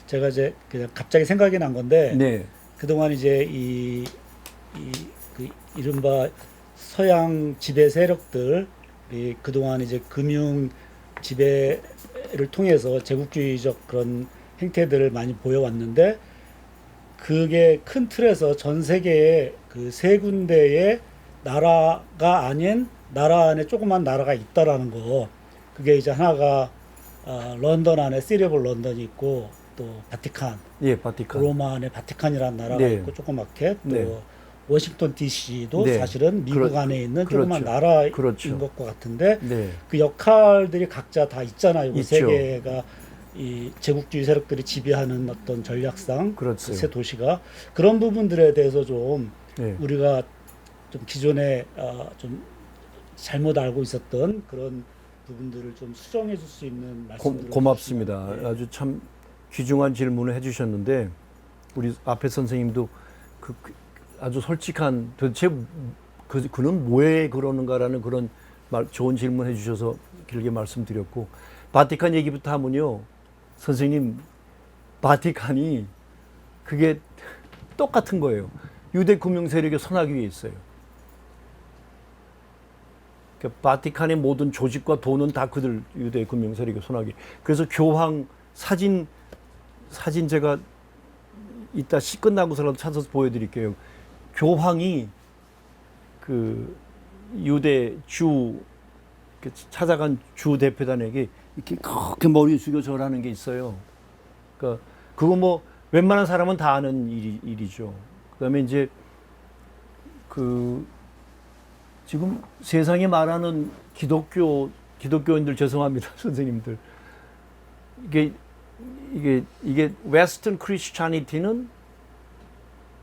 제가 이제 그냥 갑자기 생각이 난 건데. 네. 그동안 이제 그 이른바 서양 지배 세력들이 그동안 이제 금융 지배를 통해서 제국주의적 그런 행태들을 많이 보여왔는데 그게 큰 틀에서 전 세계에 그 세 군데의 나라가 아닌 나라 안에 조그만 나라가 있다라는 거. 그게 이제 하나가 런던 안에 시리 오브 런던이 있고 또 바티칸. 예, 바티칸. 로마 안에 바티칸이라는 나라가 네. 있고 조그맣게 또 네. 워싱턴 DC도 네. 사실은 미국 안에 있는 조그만 그렇죠. 나라인 그렇죠. 것과 같은데 네. 그 역할들이 각자 다 있잖아요. 그 있죠. 세계가 이 제국주의 세력들이 지배하는 어떤 전략상 그렇죠. 그 세 도시가 그런 부분들에 대해서 좀 네. 우리가 좀 기존에 좀 잘못 알고 있었던 그런 부분들을 좀 수정해 줄 수 있는 말씀들을 고맙습니다. 주시면, 네. 아주 참 귀중한 질문을 해주셨는데 우리 앞에 선생님도 아주 솔직한 도대체 그는 왜 그러는가라는 그런 좋은 질문 해주셔서 길게 말씀드렸고 바티칸 얘기부터 하면요. 선생님 바티칸이 그게 똑같은 거예요. 유대 금융 세력의 손아귀 위에 있어요. 그러니까 바티칸의 모든 조직과 돈은 다 그들 유대 금융 세력의 손아귀. 그래서 교황 사진 제가 이따 시 끝나고서라도 찾아서 보여드릴게요. 교황이 그 유대 주 찾아간 주 대표단에게 이렇게 그렇게 머리 숙여 절하는 게 있어요. 그러니까 그거 뭐 웬만한 사람은 다 아는 일이죠. 그다음에 이제 그 지금 세상에 말하는 기독교인들 죄송합니다 선생님들 이게 웨스턴 크리스찬니티는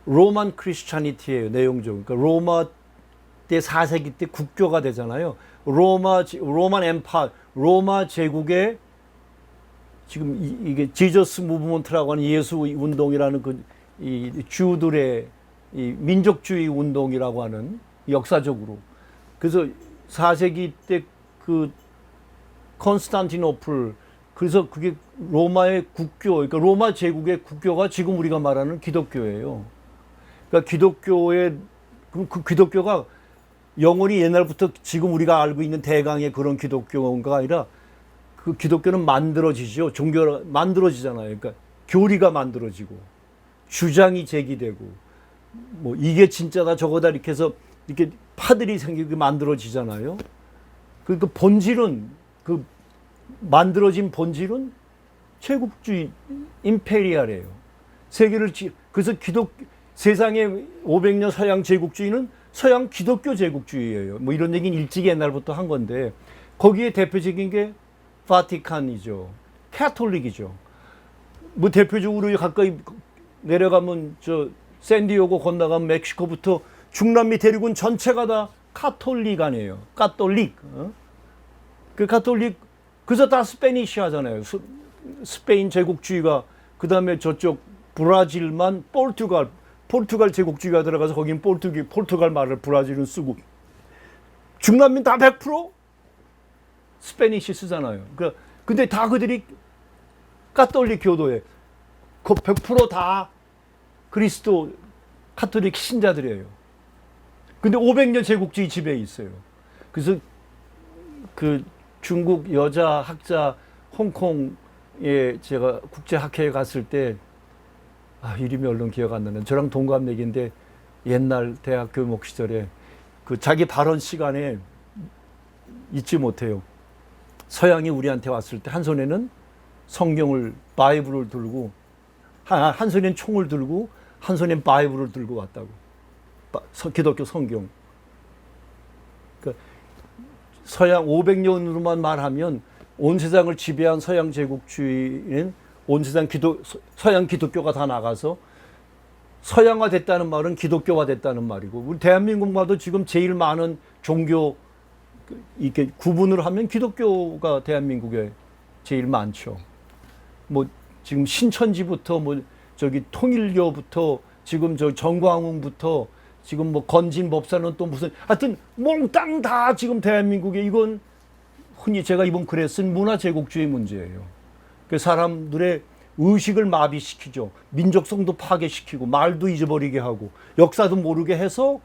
로만 크리스찬니티예요 내용적으로. 그러니까 로마 때 4세기 때 국교가 되잖아요. 로만 엠파 로마 제국의 지금 이게 지저스 무브먼트라고 하는 예수 운동이라는 이 주들의 이 민족주의 운동이라고 하는 역사적으로. 그래서 4세기 때 그 콘스탄티노플 그래서 그게 로마의 국교 그러니까 로마 제국의 국교가 지금 우리가 말하는 기독교예요. 그러니까 기독교의 그 기독교가 영원히 옛날부터 지금 우리가 알고 있는 대강의 그런 기독교가 아니라 그 기독교는 만들어지죠. 종교가 만들어지잖아요. 그러니까 교리가 만들어지고 주장이 제기되고 뭐 이게 진짜다 저거다 이렇게 해서 이렇게 파들이 생기게 만들어지잖아요. 그 본질은 그 만들어진 본질은 제국주의 임페리얼이에요. 세계를 그래서 세상의 500년 서양 제국주의는 서양 기독교 제국주의예요. 뭐 이런 얘기는 일찍 옛날부터 한 건데 거기에 대표적인 게 바티칸이죠. 캐톨릭이죠. 뭐 대표적으로 가까이 내려가면 저 샌디에고 건너가면 멕시코부터 중남미 대륙은 전체가 다 카톨릭 아니에요. 카톨릭. 그 카톨릭 그래서 다 스페니시 하잖아요. 스페인 제국주의가 그다음에 저쪽 브라질만 포르투갈 제국주의가 들어가서 거긴 포르투갈 말을 브라질은 쓰고 중남미 다 100% 스페니시 쓰잖아요. 근데 다 그들이 카톨릭 교도에 그 100%다 그리스도 카톨릭 신자들이에요. 근데 500년 제국주의 지배에 있어요. 그래서 그 중국 여자 학자 홍콩에 제가 국제학회에 갔을 때 이름이 얼른 기억 안 나는 저랑 동갑내기인데 옛날 대학 교목 시절에 그 자기 발언 시간에 잊지 못해요. 서양이 우리한테 왔을 때 한 손에는 성경을 바이블을 들고 한 손엔 총을 들고 한 손엔 바이블을 들고 왔다고. 기독교 성경. 그러니까 서양 500년으로만 말하면 온 세상을 지배한 서양 제국주의는 온 세상 서양 기독교가 다 나가서 서양화 됐다는 말은 기독교화 됐다는 말이고 우리 대한민국마도 지금 제일 많은 종교 이렇게 구분을 하면 기독교가 대한민국에 제일 많죠. 뭐 지금 신천지부터 뭐 저기 통일교부터 지금 저 정광훈부터 지금 뭐 건진 법사는 또 무슨 하여튼 몽땅 다 지금 대한민국에 이건 흔히 제가 이번 글에 쓴 문화 제국주의 문제예요. 그 사람들의 의식을 마비시키죠. 민족성도 파괴시키고 말도 잊어버리게 하고 역사도 모르게 해서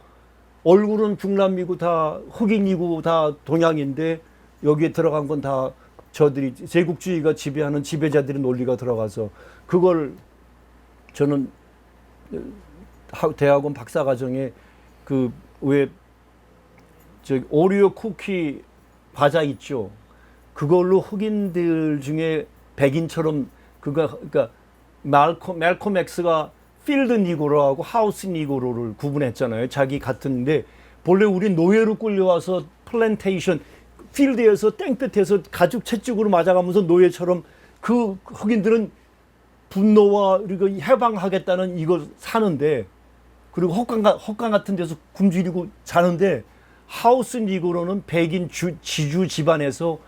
얼굴은 중남미고 다 흑인이고 다 동양인데 여기에 들어간 건 다 저들이 제국주의가 지배하는 지배자들의 논리가 들어가서 그걸 저는 대학원 박사과정에 그 왜 저 오리오 쿠키 과자 있죠. 그걸로 흑인들 중에 백인처럼 그러니까 말콤 엑스가 필드 니고로하고 하우스 니고로를 구분했잖아요. 자기 같은데 본래 우리 노예로 끌려와서 플랜테이션 필드에서 땡볕에서 가죽 채찍으로 맞아가면서 노예처럼 그 흑인들은 분노와 그리고 해방하겠다는 이걸 사는데 그리고 헛강 같은 데서 굶주리고 자는데 하우스 니고로는 백인 지주 집안에서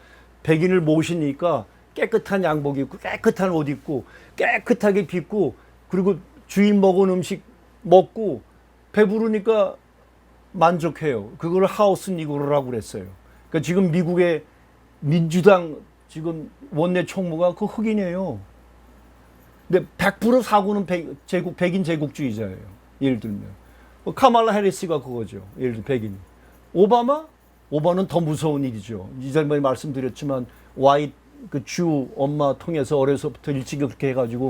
백인을 모시니까 깨끗한 양복 입고 깨끗한 옷 입고 깨끗하게 빚고 그리고 주인 먹은 음식 먹고 배부르니까 만족해요. 그걸 하우스 니고로라고 그랬어요. 그러니까 지금 미국의 민주당 지금 원내 총무가 그 흑인이에요. 근데 100% 사고는 백인 제국주의자예요. 예를 들면 카말라 해리스가 그거죠. 예를 들면 백인. 오바마는 더 무서운 일이죠. 이전에 말씀드렸지만 그 주 엄마 통해서 어려서부터 일찍이 그렇게 해가지고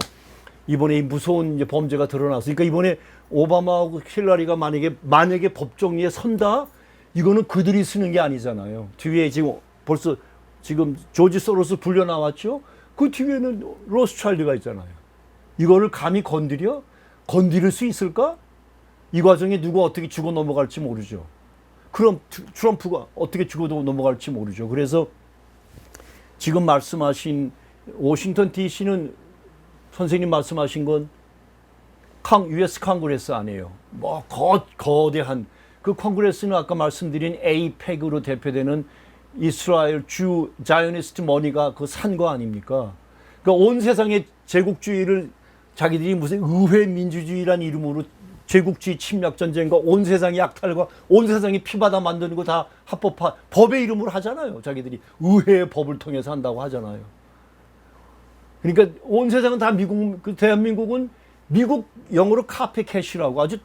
이번에 이 무서운 이제 범죄가 드러났으니까 그러니까 이번에 오바마하고 힐러리가 만약에 법정리에 선다 이거는 그들이 쓰는 게 아니잖아요. 뒤에 지금 벌써 지금 조지 소로스 불려 나왔죠. 그 뒤에는 로스차일드가 있잖아요. 이거를 감히 건드릴 수 있을까? 이 과정에 누가 어떻게 죽어 넘어갈지 모르죠. 그럼 트럼프가 어떻게 죽어 넘어갈지 모르죠. 그래서 지금 말씀하신 워싱턴 DC는 선생님 말씀하신 건 US 컨그레스 아니에요. 뭐 거대한 그 컨그레스는 아까 말씀드린 AIPAC으로 대표되는 이스라엘 주 자이오니스트 머니가 그 산 거 아닙니까? 그러니까 온 세상의 제국주의를 자기들이 무슨 의회 민주주의란 이름으로 제국주의 침략 전쟁과 온 세상의 약탈과 온 세상의 피바다 만드는 거 다 법의 이름으로 하잖아요. 자기들이 의회의 법을 통해서 한다고 하잖아요. 그러니까 온 세상은 다 대한민국은 미국 영어로 카피캣이라고 아주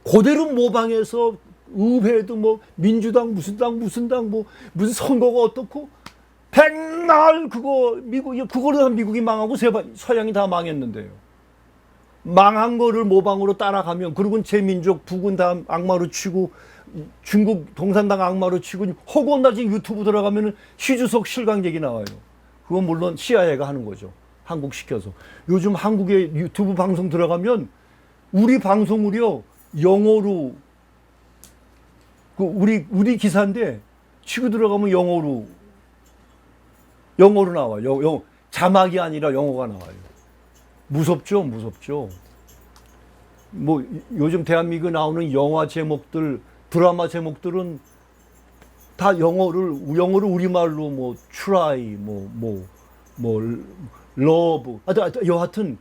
그대로 모방해서 의회도 뭐 민주당 무슨 당 뭐 무슨 선거가 어떻고 백날 그거 그거로 다 미국이 망하고 서양이 다 망했는데요. 망한 거를 모방으로 따라가면 그리고 제 민족 북은 다 악마로 치고 중국 동산당 악마로 치고 허구한 나중에 유튜브 들어가면 시주석 실강얘기 나와요. 그건 물론 CIA가 하는 거죠. 한국 시켜서. 요즘 한국의 유튜브 방송 들어가면 우리 방송을요 영어로 그 우리 기사인데 치고 들어가면 영어로 나와요. 자막이 아니라 영어가 나와요. 무섭죠. 뭐 요즘 대한민국에 나오는 영화 제목들, 드라마 제목들은 다 영어를 우리말로 뭐 try love 여하튼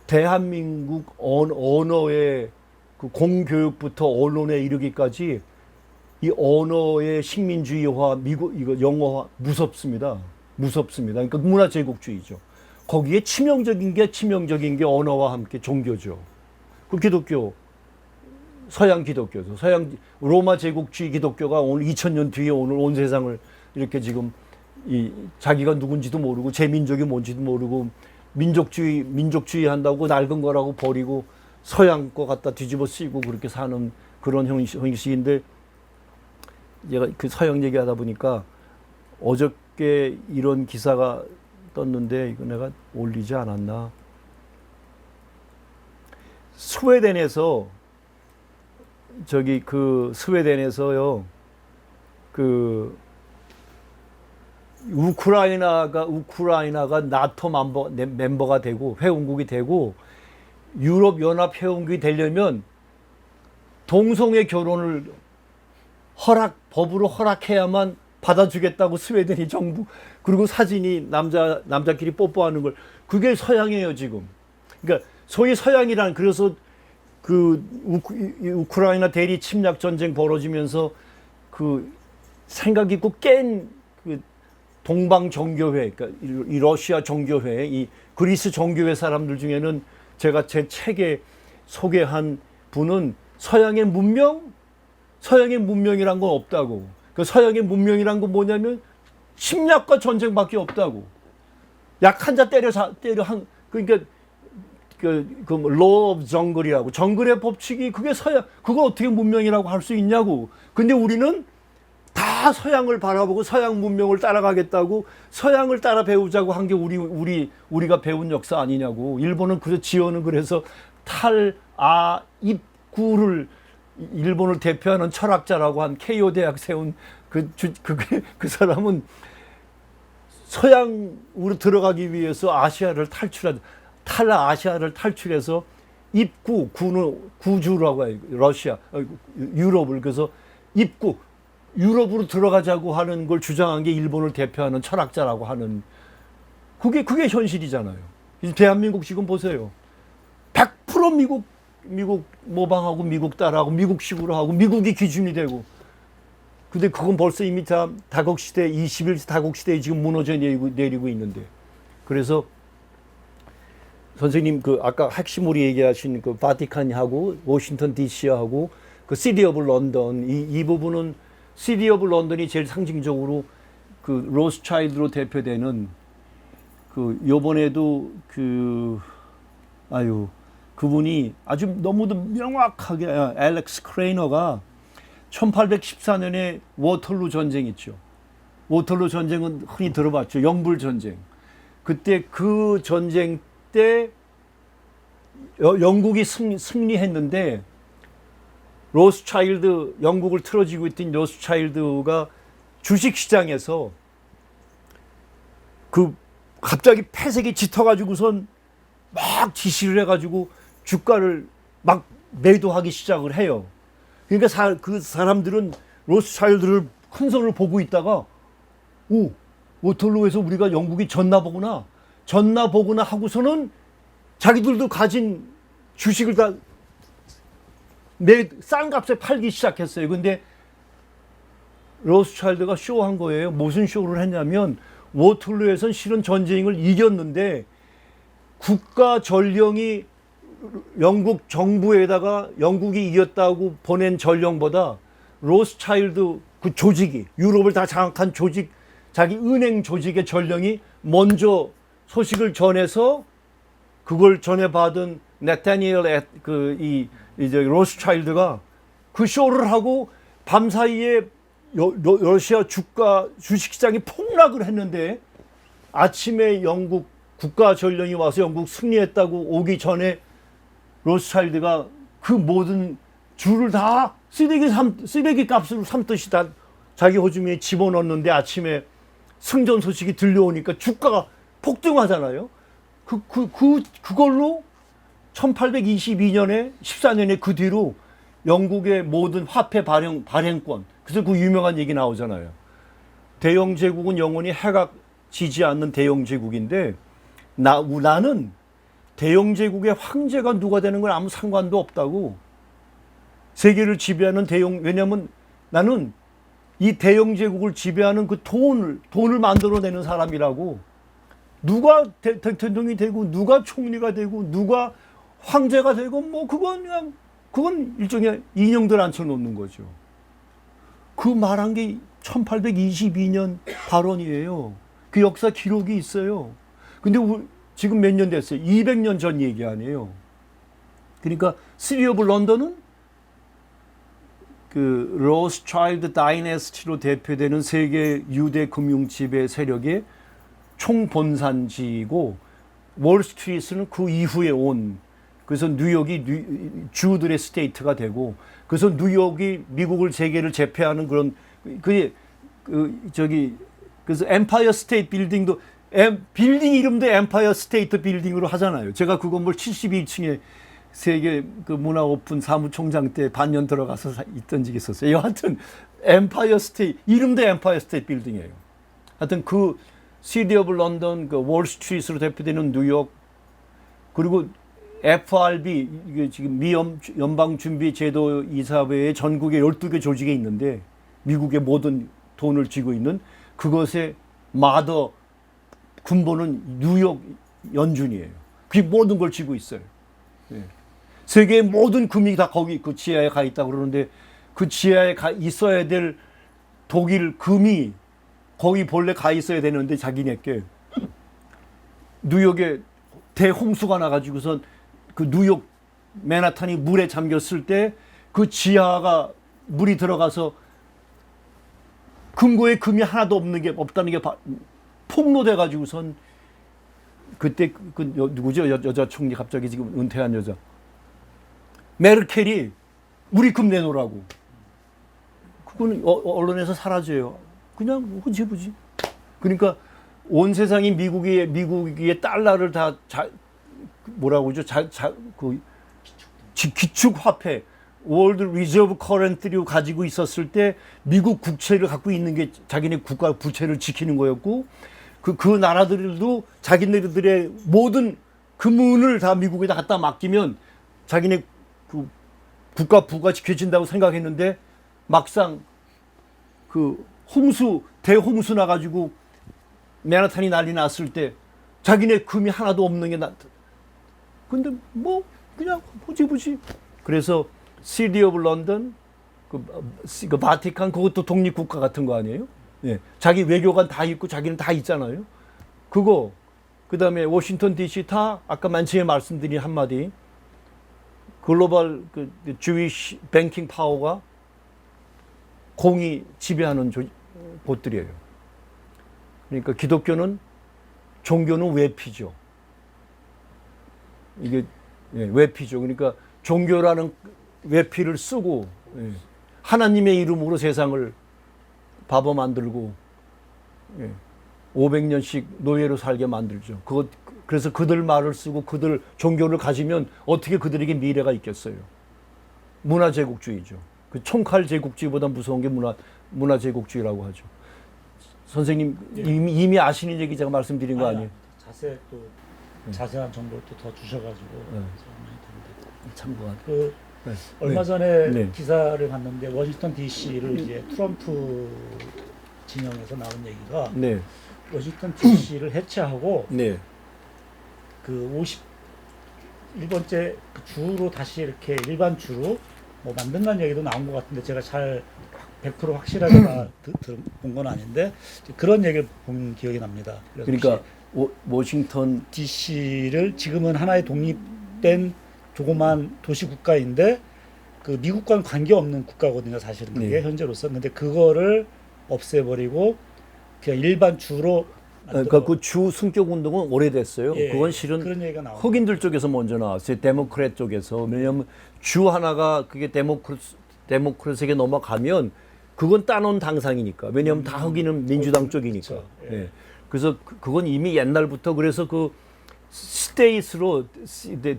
대한민국 언어의 그 공교육부터 언론에 이르기까지 이 언어의 식민주의화, 미국 이거 영어화 무섭습니다. 그러니까 문화 제국주의죠. 거기에 치명적인 게 언어와 함께 종교죠. 그 기독교, 서양 기독교죠. 서양 로마 제국주의 기독교가 오늘 2000년 뒤에 오늘 온 세상을 이렇게 지금 자기가 누군지도 모르고 제 민족이 뭔지도 모르고 민족주의 한다고 낡은 거라고 버리고 서양 거 갖다 뒤집어 쓰고 그렇게 사는 그런 형식인데 제가 그 서양 얘기하다 보니까 어저께 이런 기사가 떴는데 이거 내가 올리지 않았나? 스웨덴에서요 그 우크라이나가 나토 멤버가 되고 회원국이 되고 유럽 연합 회원국이 되려면 동성애 결혼을 법으로 허락해야만 받아주겠다고 스웨덴이 정부 그리고 사진이 남자끼리 뽀뽀하는 걸 그게 서양이에요 지금. 그러니까 소위 서양이란 그래서 그 우크라이나 대리 침략 전쟁 벌어지면서 그 생각 있고 깬 그 동방 정교회, 그러니까 이 러시아 정교회, 이 그리스 정교회 사람들 중에는 제가 제 책에 소개한 분은 서양의 문명이란 건 없다고. 그 서양의 문명이란 건 뭐냐면 침략과 전쟁밖에 없다고. 약한 자 때려 그러니까 그 law of jungle이라고 정글의 법칙이 그게 그걸 어떻게 문명이라고 할 수 있냐고. 근데 우리는 다 서양을 바라보고 서양 문명을 따라가겠다고 서양을 따라 배우자고 한 게 우리가 배운 역사 아니냐고. 일본은 지어는 그래서 입구를 일본을 대표하는 철학자라고 한 케이오 대학 세운 그 사람은 서양으로 들어가기 위해서 탈아시아를 탈출해서 구는 구주라고 해요. 러시아, 유럽을. 그래서 유럽으로 들어가자고 하는 걸 주장한 게 일본을 대표하는 철학자라고 하는 그게 현실이잖아요. 대한민국 지금 보세요. 100% 미국 모방하고 미국 따라하고 미국식으로 하고 미국이 기준이 되고. 근데 그건 벌써 이미 다 다국시대 21세기 다국시대에 지금 무너져 내리고 있는데. 그래서 선생님 그 아까 핵심으로 얘기하신 그 바티칸하고 워싱턴 DC하고 그 시티 오브 런던 이 부분은 시티 오브 런던이 제일 상징적으로 그 로스차일드로 대표되는 그 요번에도 그분이 아주 너무도 명확하게 알렉스 크레이너가 1814년에 워털루 전쟁 있죠. 워털루 전쟁은 흔히 들어봤죠. 영불 전쟁. 그때 그 전쟁 때 영국이 승리했는데 영국을 틀어지고 있던 로스차일드가 주식시장에서 갑자기 폐색이 짙어가지고선 막 지시를 해가지고 주가를 막 매도하기 시작을 해요. 그러니까 그 사람들은 로스차일드를 큰 손을 보고 있다가 워털루에서 우리가 영국이 졌나 보구나 하고서는 자기들도 가진 주식을 다 싼 값에 팔기 시작했어요. 근데 로스차일드가 쇼한 거예요. 무슨 쇼를 했냐면 워털루에선 실은 전쟁을 이겼는데 국가 전령이 영국 정부에다가 영국이 이겼다고 보낸 전령보다 로스차일드 그 조직이 유럽을 다 장악한 조직 자기 은행 조직의 전령이 먼저 소식을 전해서 그걸 전해받은 네타니엘 이제 로스차일드가 그 쇼를 하고 밤 사이에 러시아 주식시장이 폭락을 했는데 아침에 영국 국가 전령이 와서 영국 승리했다고 오기 전에 로스차일드가 그 모든 주를 다 쓰레기 값으로 삼듯이 다 자기 호주머니에 집어넣었는데 아침에 승전 소식이 들려오니까 주가가 폭등하잖아요. 그걸로 1822년에 14년에 그 뒤로 영국의 모든 화폐 발행권, 그래서 그 유명한 얘기 나오잖아요. 대영 제국은 영원히 해가 지지 않는 대영 제국인데 나는 대영 제국의 황제가 누가 되는 건 아무 상관도 없다고. 세계를 지배하는 왜냐면 나는 이 대영 제국을 지배하는 그 돈을 만들어내는 사람이라고. 누가 대통령이 되고 누가 총리가 되고 누가 황제가 되고 뭐 그건 일종의 인형들 앉혀놓는 거죠. 그 말한 게 1822년 발언이에요. 그 역사 기록이 있어요. 근데 지금 몇 년 됐어요? 200년 전 얘기 아니에요. 그러니까 시티 오브 런던은 그 로스차일드 다이내스티로 대표되는 세계 유대 금융 지배 세력의 총본산지이고 월스트리트는 그 이후에 그래서 뉴욕이 주들의 스테이트가 되고 그래서 뉴욕이 미국을 세계를 제패하는 그런 그래서 엠파이어 스테이트 빌딩도 빌딩 이름도 엠파이어 스테이트 빌딩으로 하잖아요. 제가 그 건물 72층에 세계 그 문화 오픈 사무총장 때 반년 들어가서 있던 적이 있었어요. 여하튼 엠파이어 스테이트 이름도 엠파이어 스테이트 빌딩이에요. 하여튼 그 시티 오브 런던 그 월스트리트로 대표되는 뉴욕 그리고 FRB 이게 지금 미 연방준비제도이사회의 전국에 12개 조직이 있는데 미국의 모든 돈을 쥐고 있는 그것의 마더 근본은 뉴욕 연준이에요. 그 모든 걸 쥐고 있어요. 예. 세계의 모든 금이 다 거기 그 지하에 가 있다고 그러는데 그 지하에 있어야 될 독일 금이 거기 본래 가 있어야 되는데 자기네께 뉴욕에 대홍수가 나가지고선 그 뉴욕 맨하탄이 물에 잠겼을 때 그 지하가 물이 들어가서 금고에 금이 하나도 없다는 게 폭로돼 가지고선 그때 누구죠? 여자 총리 갑자기 지금 은퇴한 여자 메르켈이 우리 금 내놓으라고. 그거는 언론에서 사라져요. 그냥 흐지부지. 그러니까 온 세상이 미국의 달러를 다 뭐라고 그러죠? 기축 화폐 월드 리저브 커런트로 가지고 있었을 때 미국 국채를 갖고 있는 게 자기네 국가 부채를 지키는 거였고 그 나라들도 자기네들의 모든 금은을 다 미국에다 갖다 맡기면 자기네 그 국가 부가 지켜진다고 생각했는데 막상 그 대홍수 나가지고 맨하탄이 난리 났을 때 자기네 금이 하나도 없는 게 근데 뭐 그냥 보지. 그래서 시티 오브 런던 그 바티칸 그것도 독립국가 같은 거 아니에요? 예. 자기 외교관 다 있고 자기는 다 있잖아요. 그다음에 워싱턴 DC 다 아까 맨 처음에 말씀드린 한마디 글로벌 그 주위시 뱅킹 파워가 공이 지배하는 곳들이에요. 그러니까 기독교는 종교는 외피죠. 이게 외피죠. 그러니까 종교라는 외피를 쓰고 하나님의 이름으로 세상을 바보 만들고 500년씩 노예로 살게 만들죠. 그래서 그들 말을 쓰고 그들 종교를 가지면 어떻게 그들에게 미래가 있겠어요. 문화제국주의죠. 그 총칼 제국주의보다 무서운 게 문화제국주의라고 하죠. 선생님 이미 아시는 얘기 제가 말씀드린 거 아니에요? 자세한 정보를 또 더 주셔가지고 참고한. 얼마 전에 기사를 봤는데 워싱턴 DC를 이제 트럼프 진영에서 나온 얘기가 워싱턴 DC를 해체하고 그 일본제 그 주로 다시 이렇게 일반 주로 뭐 만든다는 얘기도 나온 것 같은데 제가 잘 100% 확실하게 본 건 아닌데 그런 얘기를 본 기억이 납니다. 그래서 그러니까 워싱턴 DC를 지금은 하나의 독립된 조그만 도시 국가인데 그 미국과는 관계없는 국가거든요. 사실은 그게 네. 현재로서. 근데 그거를 없애버리고 그냥 일반 주로 그러니까 그 주 승격 운동은 오래됐어요. 예, 그건 실은 그런 얘기가 나와요. 흑인들 쪽에서 먼저 나왔어요. 데모크렛 쪽에서. 왜냐하면 주 하나가 그게 데모크렛에게 넘어가면 그건 따놓은 당상이니까. 왜냐하면 다 흑인은 민주당 쪽이니까. 그렇죠. 예. 예. 그래서 그건 이미 옛날부터 그래서 그 스테이트로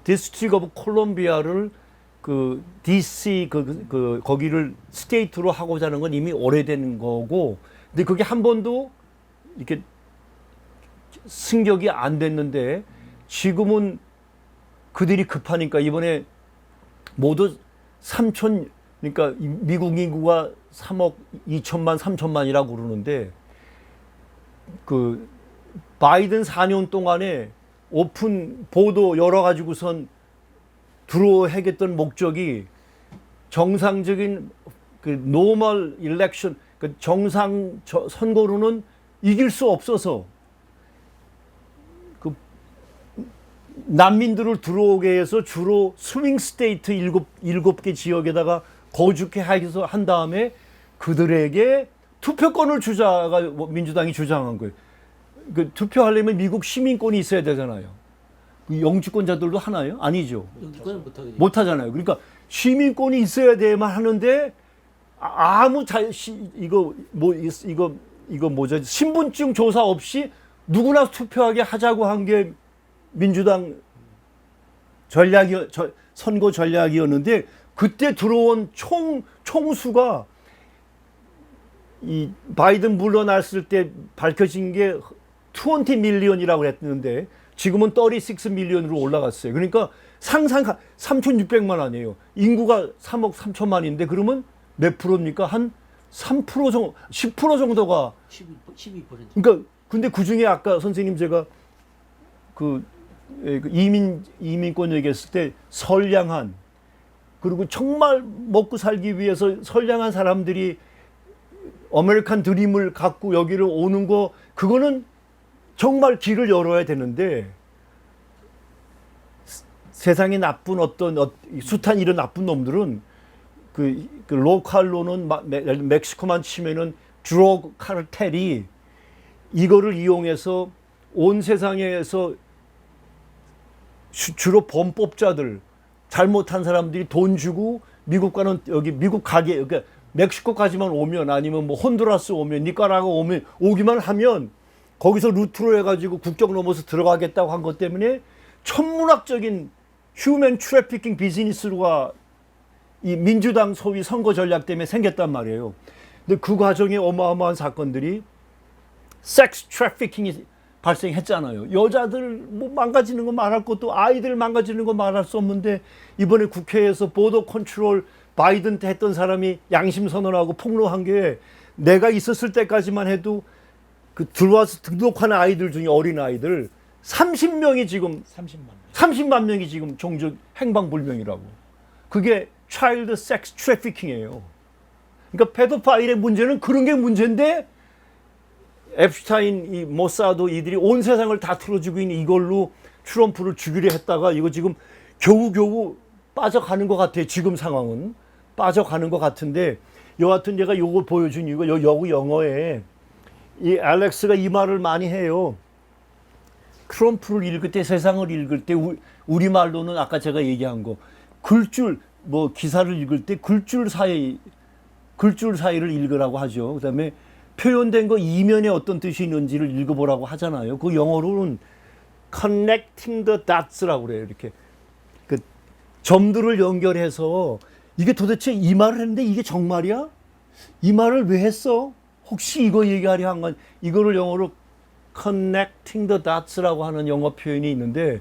디스트릭 오브 콜롬비아를 그 DC 그 거기를 스테이트로 하고자 하는 건 이미 오래된 거고. 근데 그게 한 번도 이렇게 승격이 안 됐는데 지금은 그들이 급하니까 이번에 모두 3천 그러니까 미국 인구가 3억 2천만 3천만이라고 그러는데 그 바이든 4년 동안에 오픈 보도 열어 가지고선 들어오겠던 목적이 정상적인 그 노멀 일렉션 그 정상 선거로는 이길 수 없어서 그 난민들을 들어오게 해서 주로 스윙 스테이트 일곱 개 지역에다가 거주케 해서 한 다음에 그들에게 투표권을 주자가 민주당이 주장한 거예요. 그 투표하려면 미국 시민권이 있어야 되잖아요. 영주권자들도 하나요? 아니죠. 영주권은 못하겠죠. 못 하잖아요. 그러니까 시민권이 있어야 돼만 하는데 아무 이거 뭐죠? 신분증 조사 없이 누구나 투표하게 하자고 한 게 민주당 선거 전략이었는데 그때 들어온 총수가 이 바이든 물러났을 때 밝혀진 게 20 밀리언이라고 했는데 지금은 36 밀리언으로 올라갔어요. 그러니까 3,600만 아니에요. 인구가 3억 3천만인데 그러면 몇 프로입니까? 한 3% 정도, 10% 정도가 12%. 그러니까 근데 그 중에 아까 선생님 제가 그 이민권 얘기했을 때 선량한 그리고 정말 먹고 살기 위해서 선량한 사람들이 아메리칸 드림을 갖고 여기를 오는 거 그거는 정말 길을 열어야 되는데 세상에 나쁜 어떤 숱한 이런 나쁜 놈들은 그 로컬로는 멕시코만 치면은 드러그 카르텔이 이거를 이용해서 온 세상에서 주로 범법자들 잘못한 사람들이 돈 주고 미국과는 여기 미국 가게 그러니까 멕시코까지만 오면 아니면 뭐 혼두라스 오면 니카라과 오기만 하면 거기서 루트로 해가지고 국경 넘어서 들어가겠다고 한 것 때문에 천문학적인 휴먼 트래피킹 비즈니스가 이 민주당 소위 선거 전략 때문에 생겼단 말이에요. 근데 그 과정에 어마어마한 사건들이 섹스 트래피킹이 발생했잖아요. 여자들 뭐 망가지는 거 말할 것도 아이들 망가지는 거 말할 수 없는데 이번에 국회에서 보더 컨트롤 바이든 때 했던 사람이 양심 선언하고 폭로한 게 내가 있었을 때까지만 해도 그 들어와서 등록한 아이들 중에 어린 아이들 30명이 지금 30만 명이 지금 종족 행방불명이라고. 그게 차일드 섹스 트래피킹이에요. 그러니까 페도파일의 문제는 그런 게 문제인데 앱슈타인, 이 모사도 이들이 온 세상을 다 틀어주고 있는 이걸로 트럼프를 죽이려 했다가 이거 지금 겨우겨우 빠져가는 것 같아요. 지금 상황은 빠져가는 것 같은데 여하튼 제가 요걸 보여준 이유가 여기 영어에 이 알렉스가 이 말을 많이 해요. 트럼프를 읽을 때 세상을 읽을 때 우리말로는 아까 제가 얘기한 거 글줄 뭐 기사를 읽을 때 글줄 사이를 읽으라고 하죠. 그다음에 표현된 거 이면에 어떤 뜻이 있는지를 읽어보라고 하잖아요. 그 영어로는 connecting the dots라고 그래요. 이렇게 그 점들을 연결해서 이게 도대체 이 말을 했는데 이게 정말이야? 이 말을 왜 했어? 혹시 이거 얘기하려 한 건 이거를 영어로 connecting the dots라고 하는 영어 표현이 있는데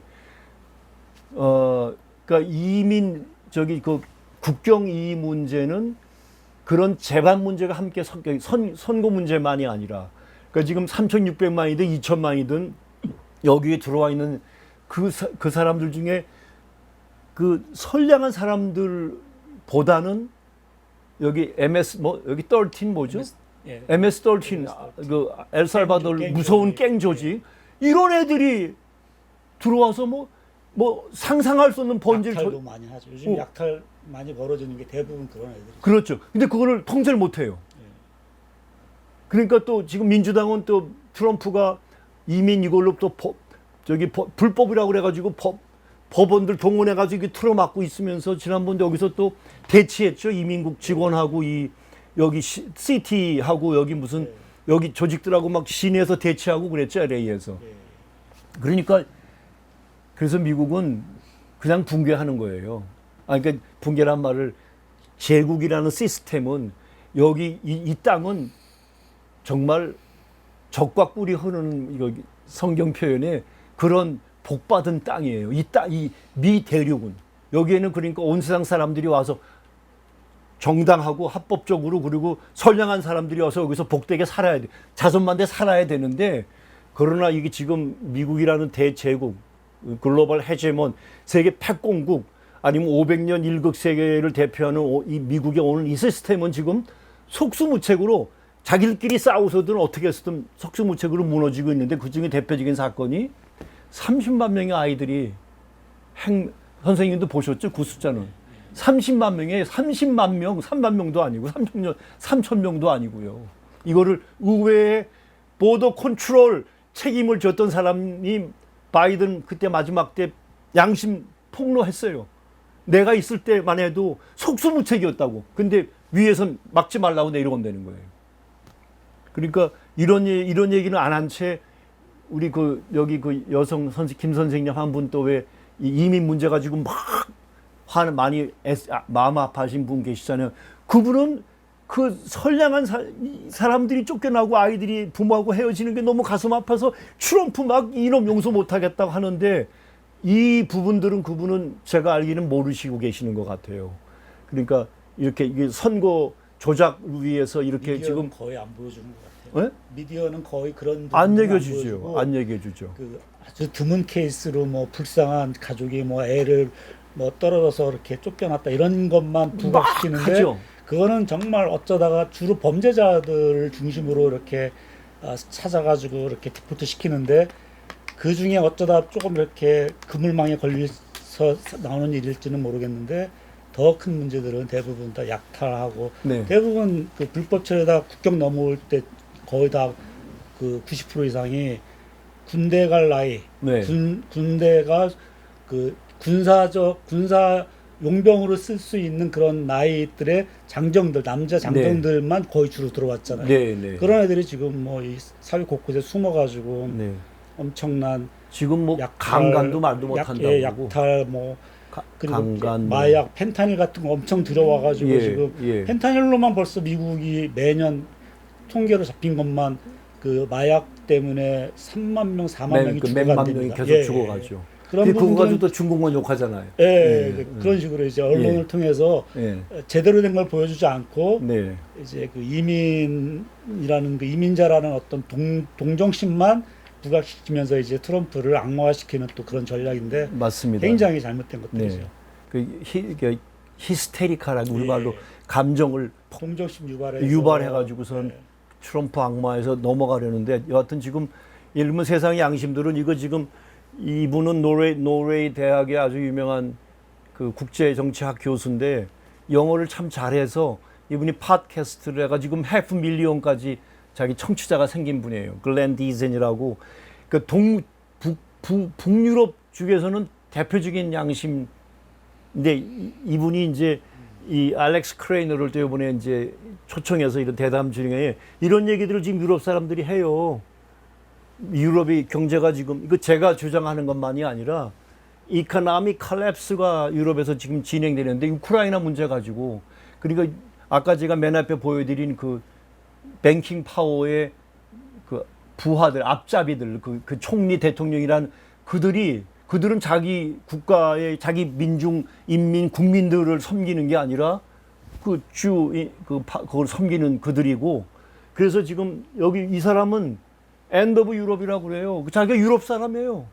그러니까 이민 그 국경 이의 문제는 그런 재반 문제가 함께 선거 문제만이 아니라 그러니까 지금 3,600만이든 2천만이든 여기에 들어와 있는 그 사람들 중에 그 선량한 사람들보다는 여기 MS 여기 13 뭐죠? 예. MS-13 그 엘살바도르 갱 무서운 조직. 갱 조직 이런 애들이 들어와서 뭐 상상할 수 없는 번제를 약탈도 많이 하죠. 요즘 어. 약탈 많이 벌어지는 게 대부분 그런 애들이. 그렇죠. 근데 그거를 통제를 못 해요. 그러니까 또 지금 민주당은 또 트럼프가 이민 이걸로 또 불법이라고 그래가지고 법원들 동원해가지고 틀어막고 있으면서 지난번에 여기서 또 대치했죠. 이민국 직원하고 여기 시티하고 여기 무슨 여기 조직들하고 막 시내에서 대치하고 그랬죠. LA에서. 그러니까 그래서 미국은 그냥 붕괴하는 거예요. 그러니까 붕괴란 말을 제국이라는 시스템은 여기 이 땅은 정말 적과 꿀이 흐르는 이거 성경 표현에 그런 복받은 땅이에요. 이 미 대륙은 여기에는 그러니까 온 세상 사람들이 와서 정당하고 합법적으로 그리고 선량한 사람들이 와서 여기서 복되게 살아야 돼. 자손만대 살아야 되는데 그러나 이게 지금 미국이라는 대제국 글로벌 헤제몬 세계 패권국 아니면 500년 일극 세계를 대표하는 이 미국의 오늘 이 시스템은 지금 속수무책으로 자기들끼리 싸우서든 어떻게 해서든 속수무책으로 무너지고 있는데 그중에 대표적인 사건이 30만 명의 아이들이 선생님도 보셨죠? 그 숫자는 30만 명에 30만 명, 3만 명도 아니고 3천 명도 아니고요. 이거를 의회에 보더 컨트롤 책임을 졌던 사람이 바이든 그때 마지막 때 양심 폭로했어요. 내가 있을 때만 해도 속수무책이었다고. 근데 위에선 막지 말라고 내려온다는 거예요. 그러니까 이런 얘기는 안 한 채 우리 여기 여성 김 선생님 한 분 또 왜 이민 문제 가지고 막 화는 많이 마음 아파하신 분 계시잖아요. 그분은 그 선량한 사람들이 쫓겨나고 아이들이 부모하고 헤어지는 게 너무 가슴 아파서 트럼프 막 이놈 용서 못하겠다고 하는데 이 부분들은 그분은 제가 알기는 모르시고 계시는 것 같아요. 그러니까 이렇게 이게 선거 조작을 위해서 이렇게 지금 거의 안 보여주는 것 같아요. 네? 미디어는 거의 그런 안 부분은 얘기해주죠. 보여주고 안 얘기해주죠. 그 아주 드문 케이스로 뭐 불쌍한 가족이 뭐 애를 뭐 떨어져서 이렇게 쫓겨났다 이런 것만 부각시키는데 하죠. 그거는 정말 어쩌다가 주로 범죄자들 중심으로 이렇게 찾아가지고 이렇게 디포트 시키는데 그 중에 어쩌다 조금 이렇게 그물망에 걸려서 나오는 일일지는 모르겠는데 더 큰 문제들은 대부분 다 약탈하고 네. 대부분 그 불법 체류다 국경 넘어올 때 거의 다 그 90% 이상이 군대 갈 나이, 네. 군대가 그 군사 용병으로 쓸 수 있는 그런 나이들의 장정들, 남자 장정들만 거의 주로 들어왔잖아요. 네, 네. 그런 애들이 지금 뭐 이 사회 곳곳에 숨어가지고 네. 엄청난 지금 뭐 약탈, 강간도 말도 못 한다고 하고. 약탈 뭐 그리고 강간, 마약, 펜타닐 같은 거 엄청 들어와가지고 예, 지금 예. 펜타닐로만 벌써 미국이 매년 통계로 잡힌 것만 그 마약 때문에 3만 명, 4만 명이 몇만 명이 죽어간답니다. 계속 죽어가죠. 그런 그거 가지고 부분들은 또 중국만 욕하잖아요. 그런 식으로 이제 언론을 통해서 예. 제대로 된 걸 보여주지 않고 네. 이제 그 이민이라는 그 이민자라는 어떤 동정심만 부각시키면서 이제 트럼프를 악마화시키는 또 그런 전략인데 맞습니다. 굉장히 잘못된 것들이죠. 네. 그 히스테리카라는 우리 말로 감정을 동정심 유발해가지고선 트럼프 악마에서 넘어가려는데 여하튼 지금 예를 들면 세상의 양심들은 이거 지금 이분은 노르웨이 대학의 아주 유명한 그 국제정치학 교수인데 영어를 참 잘해서 이분이 팟캐스트를 해가지고 지금 500,000까지 자기 청취자가 생긴 분이에요. 글렌 디젠이라고. 그 북유럽 쪽에서는 대표적인 양심인데 이분이 이제 이 알렉스 크레이너를 또 이번에 이제 초청해서 이런 대담 중에 이런 얘기들을 지금 유럽 사람들이 해요. 유럽이 경제가 지금 이거 제가 주장하는 것만이 아니라 이코노믹 컬랩스가 유럽에서 지금 진행되는데 우크라이나 문제 가지고 그러니까 아까 제가 맨 앞에 보여드린 그 뱅킹 파워의 그 부하들 앞잡이들 그 총리 대통령이란 그들은 자기 국가의 자기 민중 인민 국민들을 섬기는 게 아니라 그걸 섬기는 그들이고 그래서 지금 여기 이 사람은 엔드 오브 유럽이라고 그래요. 자기가 유럽 사람이에요.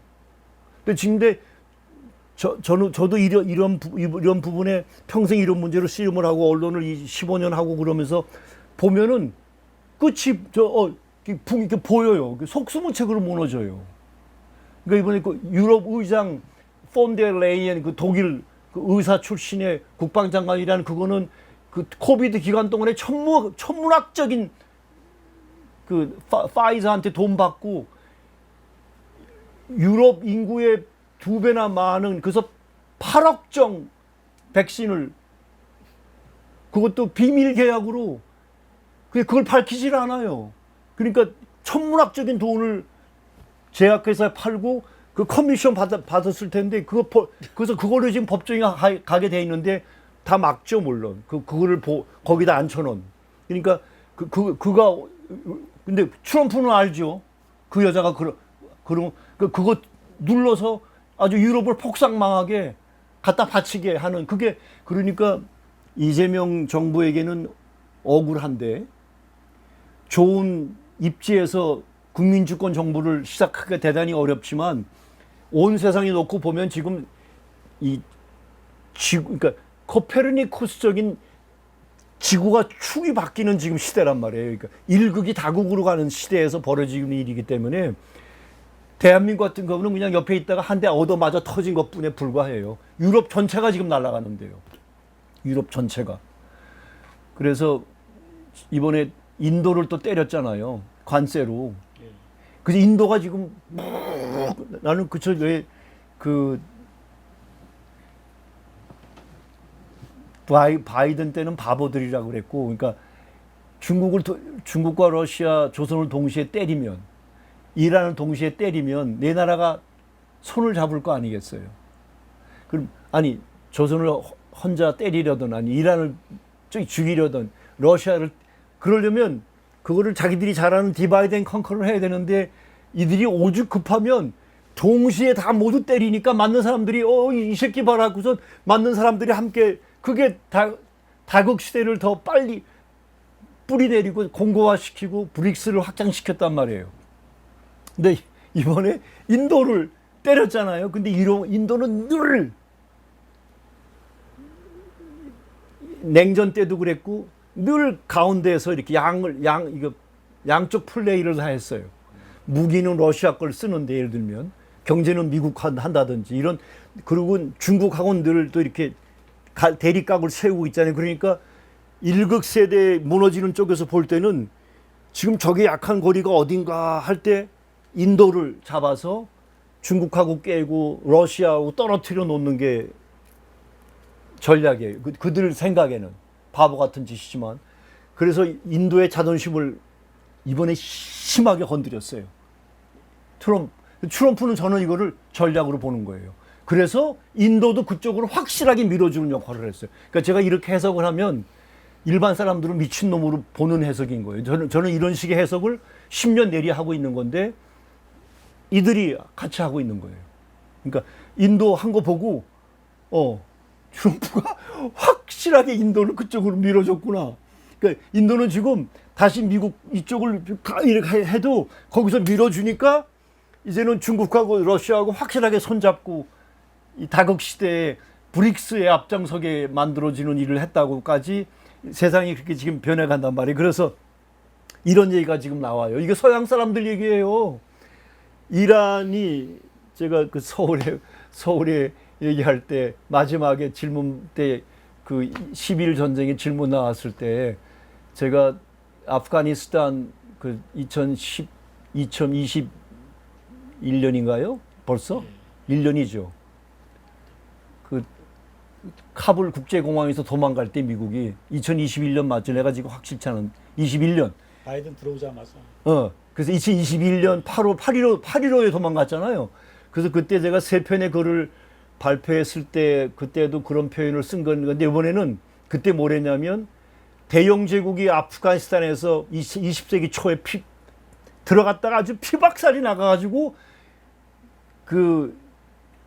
근데 저도 이런 부분에 평생 이런 문제로 씨름을 하고 언론을 15년 하고 그러면서 보면은 끝이 이렇게 보여요. 속수무책으로 무너져요. 그러니까 이번에 그 유럽 의장 폰데르 레이엔 그 독일 그 의사 출신의 국방장관이라는 그거는 그 코비드 기간 동안에 천문학적인 그 파이자한테 돈 받고 유럽 인구의 2배나 많은 그래서 8억 정 백신을 그것도 비밀 계약으로 그걸 밝히질 않아요. 그러니까 천문학적인 돈을 제약회사에 팔고 그 커미션 받았을 텐데 그래서 그거를 지금 법정에 가게 돼 있는데 다 막죠 물론 그거를 거기다 앉혀놓은 그러니까 그가 근데 트럼프는 알죠 그 여자가 그런 그거 눌러서 아주 유럽을 폭삭망하게 갖다 바치게 하는 그게 그러니까 이재명 정부에게는 억울한데 좋은 입지에서 국민주권 정부를 시작하기가 대단히 어렵지만 온 세상에 놓고 보면 지금 이 지구 그러니까 코페르니쿠스적인 지구가 축이 바뀌는 지금 시대란 말이에요. 그러니까 일극이 다극으로 가는 시대에서 벌어지는 일이기 때문에 대한민국 같은 경우는 그냥 옆에 있다가 한 대 얻어맞아 터진 것뿐에 불과해요. 유럽 전체가 지금 날아가는데요. 유럽 전체가. 그래서 이번에 인도를 또 때렸잖아요. 관세로. 그래서 인도가 지금 나는 왜그 바이든 때는 바보들이라고 그랬고, 그러니까 중국과 러시아, 조선을 동시에 때리면, 이란을 동시에 때리면 내 나라가 손을 잡을 거 아니겠어요? 그럼 아니 조선을 혼자 때리려든 아니 이란을 죽이려든 러시아를 그러려면 그거를 자기들이 잘하는 디바이드 앤 컨커를 해야 되는데 이들이 오죽 급하면 동시에 다 모두 때리니까 맞는 사람들이 이 새끼 봐라 하고서 맞는 사람들이 함께 그게 다극 시대를 더 빨리 뿌리 내리고 공고화시키고 브릭스를 확장시켰단 말이에요. 근데 이번에 인도를 때렸잖아요. 근데 인도는 늘 냉전 때도 그랬고 늘 가운데에서 이렇게 양쪽 플레이를 다 했어요. 무기는 러시아 걸 쓰는데 예를 들면 경제는 미국 한다든지 이런 그리고 중국하고는 늘 또 이렇게 대립각을 세우고 있잖아요. 그러니까 일극 세대 무너지는 쪽에서 볼 때는 지금 적의 약한 고리가 어딘가 할 때 인도를 잡아서 중국하고 깨고 러시아하고 떨어뜨려 놓는 게 전략이에요. 그들 생각에는 바보 같은 짓이지만 그래서 인도의 자존심을 이번에 심하게 건드렸어요. 트럼프는 저는 이거를 전략으로 보는 거예요. 그래서 인도도 그쪽으로 확실하게 밀어주는 역할을 했어요. 그러니까 제가 이렇게 해석을 하면 일반 사람들은 미친놈으로 보는 해석인 거예요. 저는 이런 식의 해석을 10년 내리 하고 있는 건데 이들이 같이 하고 있는 거예요. 그러니까 인도 한 거 보고 트럼프가 확실하게 인도를 그쪽으로 밀어줬구나. 그러니까 인도는 지금 다시 미국 이쪽을 이렇게 해도 거기서 밀어주니까 이제는 중국하고 러시아하고 확실하게 손잡고 이 다극 시대에 브릭스의 앞장서게 만들어지는 일을 했다고까지 세상이 그렇게 지금 변해간단 말이에요. 그래서 이런 얘기가 지금 나와요. 이게 서양 사람들 얘기예요. 이란이 제가 그 서울에 얘기할 때 마지막에 질문 때 그 12일 전쟁에 질문 나왔을 때 제가 아프가니스탄 그 2021년인가요? 벌써? 1년이죠. 그 카불 국제공항에서 도망갈 때 미국이 2021년 맞죠? 내가 지금 확실치 않은 21년. 바이든 들어오자마자. 그래서 2021년 8.15에 도망갔잖아요. 그래서 그때 제가 3편의 글을 발표했을 때 그때도 그런 표현을 쓴 건데 이번에는 그때 뭐랬냐면 대영 제국이 아프가니스탄에서 20세기 초에 들어갔다가 아주 피박살이 나가가지고 그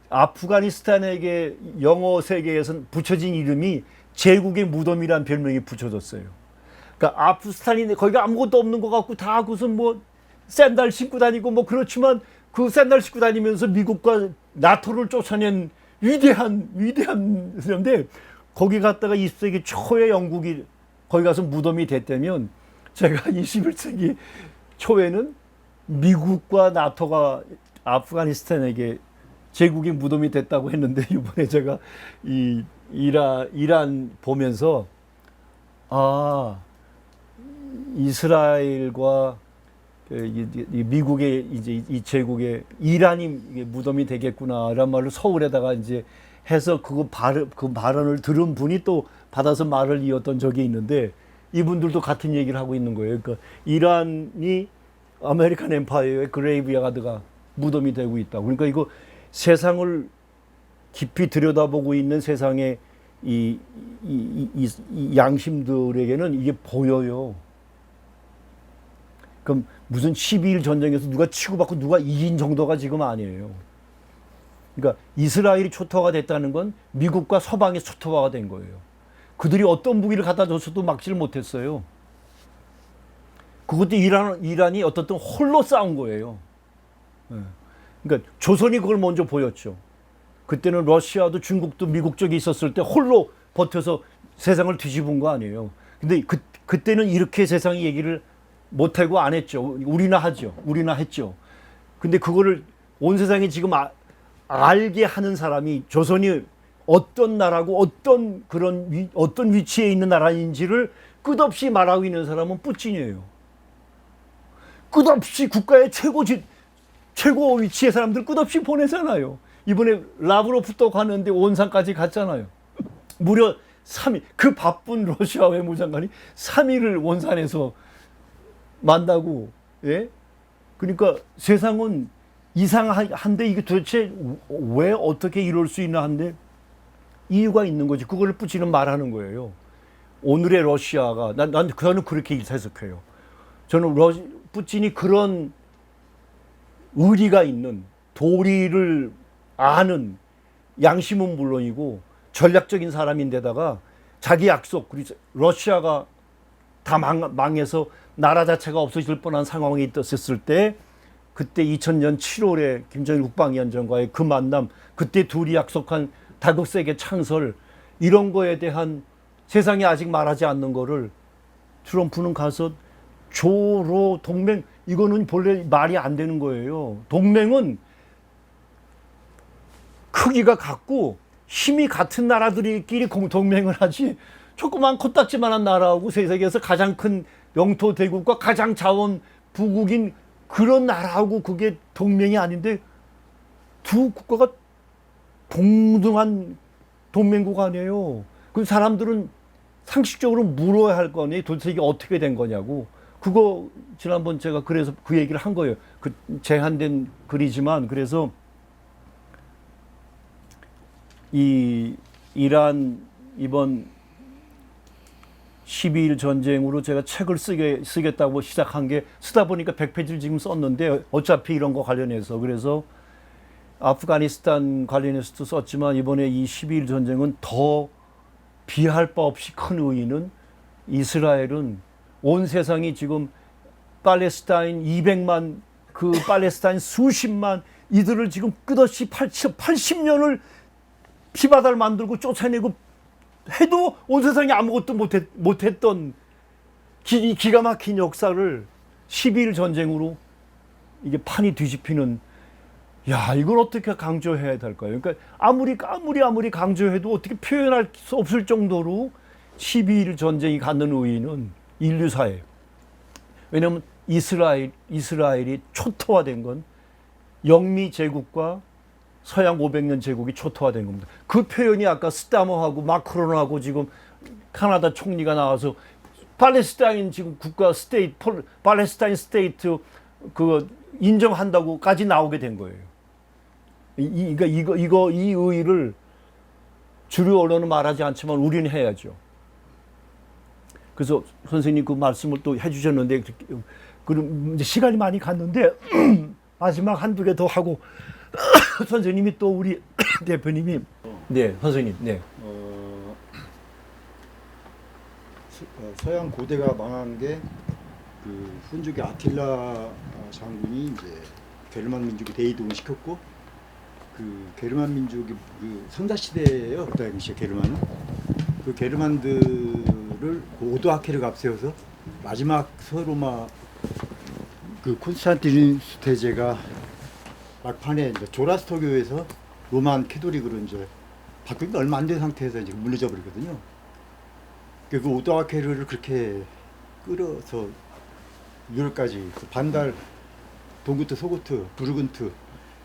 아프가니스탄에게 영어 세계에서는 붙여진 이름이 제국의 무덤이란 별명이 붙여졌어요. 그러니까 아프스탄인데 거기가 아무것도 없는 것 같고 다 무슨 뭐 샌들 신고 다니고 뭐 그렇지만 그 샌들 신고 다니면서 미국과 나토를 쫓아낸 위대한 사람인데 거기 갔다가 20세기 초에 영국이 거기 가서 무덤이 됐다면 제가 21세기 초에는 미국과 나토가 아프가니스탄에게 제국이 무덤이 됐다고 했는데 이번에 제가 이 이란 보면서 아 이스라엘과 이 미국의 이제 이 제국의 이란이 무덤이 되겠구나라는 말로 서울에다가 이제 해서 그 발언을 들은 분이 또 받아서 말을 이었던 적이 있는데 이분들도 같은 얘기를 하고 있는 거예요. 그러니까 이란이 아메리칸 엠파이어의 그레이브야드가 무덤이 되고 있다. 그러니까 이거 세상을 깊이 들여다보고 있는 세상의 이 양심들에게는 이게 보여요. 그럼 무슨 12일 전쟁에서 누가 치고받고 누가 이긴 정도가 지금 아니에요. 그러니까 이스라엘이 초토화가 됐다는 건 미국과 서방이 초토화가 된 거예요. 그들이 어떤 무기를 갖다 줬어도 막지를 못했어요. 그것도 이란이 어떻든 홀로 싸운 거예요. 그러니까 조선이 그걸 먼저 보였죠. 그때는 러시아도 중국도 미국 쪽에 있었을 때 홀로 버텨서 세상을 뒤집은 거 아니에요. 근데 그때는 이렇게 세상이 얘기를 못하고 안 했죠. 우리나 하죠. 우리나 했죠. 근데 그거를 온 세상이 지금 알게 하는 사람이 조선이 어떤 나라고 어떤 위치에 있는 나라인지를 끝없이 말하고 있는 사람은 푸틴이에요. 끝없이 국가의 최고 위치의 사람들 끝없이 보내잖아요. 이번에 라브로프도 가는데 온산까지 갔잖아요. 무려 3일, 그 바쁜 러시아 외무장관이 3일을 원산에서 만나고, 예? 그러니까 세상은 이상한데 이게 도대체 왜 어떻게 이럴 수 있나 한데 이유가 있는 거지. 그걸 푸틴은 말하는 거예요. 오늘의 러시아가, 저는 그렇게 해석해요. 저는 푸틴이 그런 의리가 있는, 도리를 아는, 양심은 물론이고 전략적인 사람인데다가 자기 약속, 그리고 러시아가 다 망해서 나라 자체가 없어질 뻔한 상황이 있었을 때 그때 2000년 7월에 김정일 국방위원장과의 그 만남, 그때 둘이 약속한 다국세계 창설, 이런 거에 대한 세상이 아직 말하지 않는 거를 트럼프는 가서 조로 동맹, 이거는 본래 말이 안 되는 거예요. 동맹은 크기가 같고 힘이 같은 나라들끼리 동맹을 하지, 조그만 코딱지만한 나라하고 세계에서 가장 큰 영토 대국과 가장 자원 부국인 그런 나라하고 그게 동맹이 아닌데 두 국가가 동등한 동맹국 아니에요. 그 사람들은 상식적으로 물어야 할 거니 도대체 이게 어떻게 된 거냐고. 그거 지난번 제가 그래서 그 얘기를 한 거예요. 그 제한된 글이지만, 그래서 이 이란 이번 12일 전쟁으로 제가 책을 쓰겠다고 시작한 게, 쓰다 보니까 100페이지를 지금 썼는데 어차피 이런 거 관련해서, 그래서 아프가니스탄 관련해서도 썼지만 이번에 이 12일 전쟁은 더 비할 바 없이 큰 의의는, 이스라엘은 온 세상이 지금 팔레스타인 200만, 그 팔레스타인 수십만, 이들을 지금 끝없이 80년을 피바다를 만들고 쫓아내고 해도 온 세상이 아무것도 못했던 기가 막힌 역사를 12일 전쟁으로 이게 판이 뒤집히는, 야, 이걸 어떻게 강조해야 될까요? 그러니까 아무리 강조해도 어떻게 표현할 수 없을 정도로 12일 전쟁이 갖는 의의는 인류사에, 왜냐하면 이스라엘이 초토화된 건 영미 제국과 서양 500년 제국이 초토화된 겁니다. 그 표현이 아까 스타머하고 마크론하고 지금 카나다 총리가 나와서 팔레스타인 지금 국가 스테이트, 팔레스타인 스테이트 그거 인정한다고까지 나오게 된 거예요. 이 의의를 주류 언론은 말하지 않지만 우리는 해야죠. 그래서 선생님 그 말씀을 또 해주셨는데, 그럼 이제 시간이 많이 갔는데 마지막 한두 개 더 하고 선생님이 또 우리 대표님이, 네 선생님, 네. 서양 고대가 망한 게 그 훈족의 아틸라 장군이 이제 게르만 민족을 대이동을 시켰고, 그 게르만 민족이 그 선사 시대예요. 그 당시 게르만은 그 게르만들을 그 오도아케르가 앞세워서 마지막 서로마 그 콘스탄티누스 대제가 막판에 이제 조라스터교에서 로만 캐토릭으로 이제 바뀐 게 얼마 안 된 상태에서 이제 무너져 버리거든요. 그 오도아케르를 그렇게 끌어서 유럽까지 그 반달, 동구트, 소구트, 부르근트,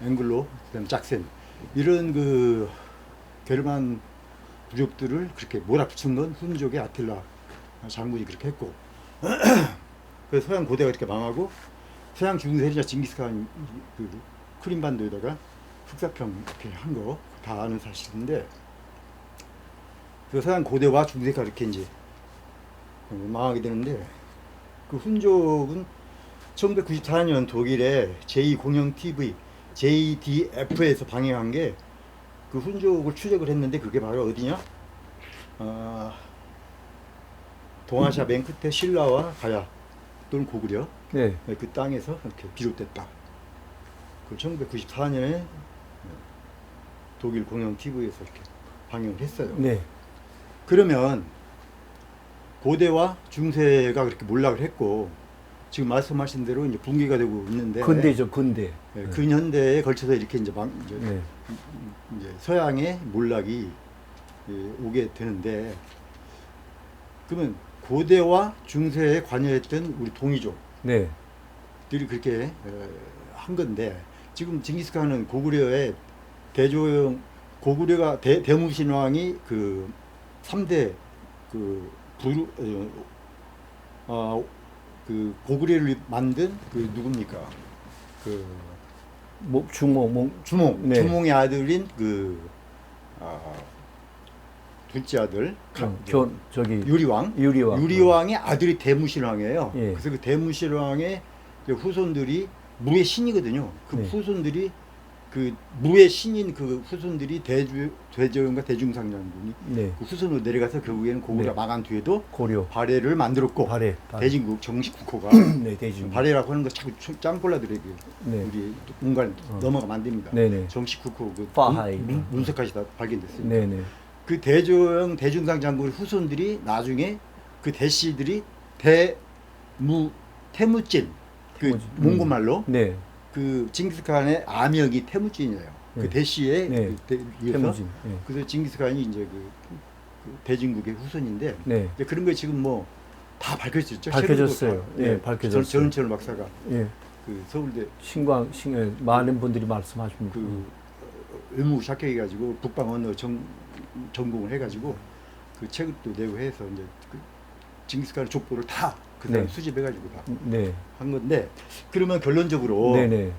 앵글로, 그다음 짝센 이런 그 게르만 부족들을 그렇게 몰아붙인 건 훈족의 아틸라 장군이 그렇게 했고 그래서 서양 고대가 이렇게 망하고 서양 중세자 징기스칸 그 크림반도에다가 흑사평 이렇게 한 거 다 아는 사실인데 그 서양 고대와 중세가 이렇게 이제 망하게 되는데 그 훈족은 1994년 독일의 제2공영 JDF에서 방영한 게 그 훈족을 추적을 했는데 그게 바로 어디냐? 동아시아 맨 끝에 신라와 가야 또는 고구려 네. 그 땅에서 이렇게 비롯됐다. 그 1994년에 독일 공영 TV에서 이렇게 방영을 했어요. 네. 그러면 고대와 중세가 그렇게 몰락을 했고 지금 말씀하신 대로 이제 붕괴가 되고 있는데 근대죠, 근대. 예, 근현대에 걸쳐서 이렇게 이제 네. 이제 서양의 몰락이 오게 되는데 그러면 고대와 중세에 관여했던 우리 동이족들이 네. 그렇게 한 건데 지금 징기스칸은 고구려의 대조영 고구려가 대무신왕이 그 3대 그 그 고구려를 만든 그 누굽니까? 그 주몽. 네. 주몽의 아들인 그 둘째 아들 저기 유리왕. 유리왕. 유리왕의 아들이 대무신왕이에요. 예. 그래서 그 대무신왕의 그 후손들이 무의 신이거든요. 그 네. 후손들이 그 무의 신인 그 후손들이 대조영과 대중상 장군이 네. 그 후손으로 내려가서 결국에는 고구려 네. 망한 뒤에도 고려. 발해를 만들었고 발해. 대진국 정식 국호가 네, 대중. 발해라고 하는 거 자꾸 짱골라들에게 네. 우리 공간 넘어가면 안 됩니다. 네네. 정식 국호 그 파하이. 문서까지 다 발견됐어요. 네네. 그 대조영 대중상 장군 후손들이 나중에 그 대씨들이 태무진 그 태무진. 몽고말로 네. 그 징기스칸의 아명이 태무진이에요. 네. 그 대씨의 네. 이어서 태무진. 네. 그래서 징기스칸이 이제 그 대진국의 후손인데 네. 이제 그런 거 지금 뭐 다 밝혀졌죠. 밝혀졌어요. 예, 예, 밝혀졌어요. 전은철 박사가 예. 그 서울대 많은 분들이 말씀하십니다. 그 의무 합격해가지고 북방 언어 전공을 해가지고 그 책을 또 내고 해서 이제 그 징기스칸의 족보를 다 그 사람 네. 수집해가지고 다 네. 한 건데 그러면 결론적으로 네네.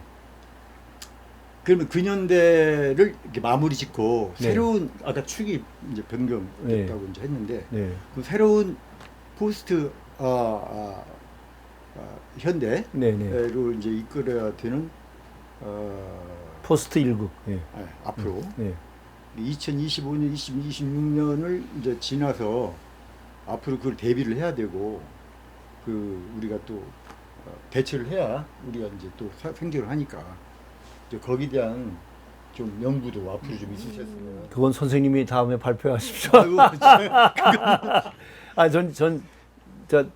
그러면 근현대를 이렇게 마무리 짓고 네. 새로운 아까 축이 이제 변경됐다고 이제 했는데 네. 그 새로운 포스트 현대로 네네. 이제 이끌어야 되는 포스트 1국. 예. 앞으로 네. 2025년, 2026년을 이제 지나서 앞으로 그걸 대비를 해야 되고 그 우리가 또 대처를 해야 우리가 이제 또 생존을 하니까 이제 거기에 대한 좀 연구도 앞으로 좀 있으셨으면. 그건 선생님이 다음에 발표하십시오.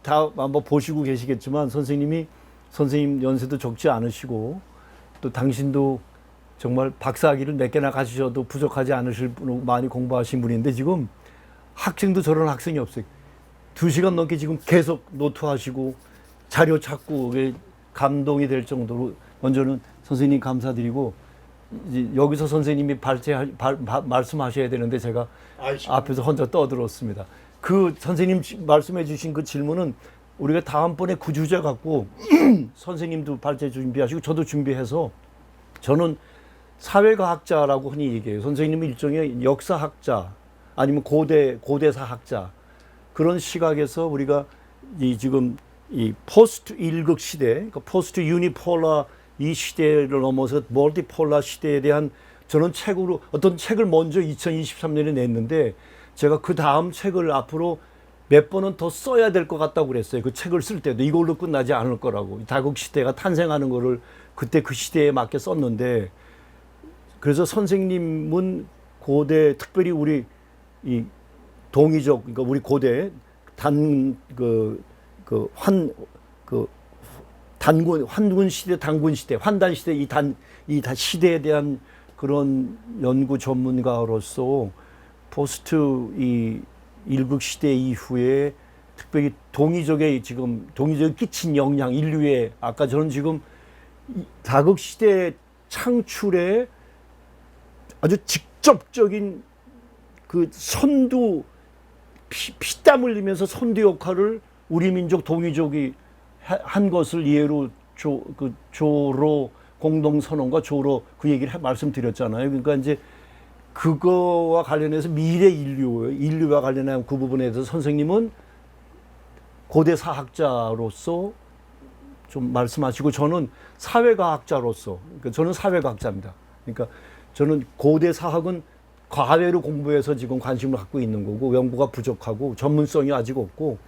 다 한번 보시고 계시겠지만 선생님 연세도 적지 않으시고 또 당신도 정말 박사학위를 몇 개나 가지셔도 부족하지 않으실 분 많이 공부하신 분인데 지금 학생도 저런 학생이 없어요. 2시간 넘게 지금 계속 노트하시고 자료 찾고 그게 감동이 될 정도로 먼저는 선생님 감사드리고 이제 여기서 선생님이 말씀하셔야 되는데 제가 앞에서 혼자 떠들었습니다. 그 선생님 말씀해 주신 그 질문은 우리가 다음번에 그 주제 갖고 선생님도 발제 준비하시고 저도 준비해서 저는 사회과학자라고 흔히 얘기해요. 선생님은 일종의 역사학자 아니면 고대사학자 그런 시각에서 우리가 지금 이 포스트 일극 시대, 그러니까 포스트 유니폴라 이 시대를 넘어서 멀티폴라 시대에 대한 저는 어떤 책을 먼저 2023년에 냈는데 제가 그 다음 책을 앞으로 몇 번은 더 써야 될 것 같다고 그랬어요. 그 책을 쓸 때도 이걸로 끝나지 않을 거라고. 다국 시대가 탄생하는 거를 그때 그 시대에 맞게 썼는데 그래서 선생님은 고대 특별히 우리 이 동이족 그러니까 우리 고대 환군 시대, 단군 시대, 환단 시대 이 시대에 대한 그런 연구 전문가로서 포스트 이 일국 시대 이후에 특별히 동이족이 끼친 영향 인류에 아까 저는 지금 다국 시대 창출에 아주 직접적인 그 선두 피땀 흘리면서 선두 역할을 우리 민족 동이족이 한 것을 예로 조로 공동선언과 조로 그 얘기를 말씀드렸잖아요. 그러니까 이제 그거와 관련해서 미래 인류와 관련한 그 부분에 대해서 선생님은 고대 사학자로서 좀 말씀하시고 저는 사회과학자로서 그러니까 저는 사회과학자입니다. 그러니까 저는 고대 사학은 과외로 공부해서 지금 관심을 갖고 있는 거고 연구가 부족하고 전문성이 아직 없고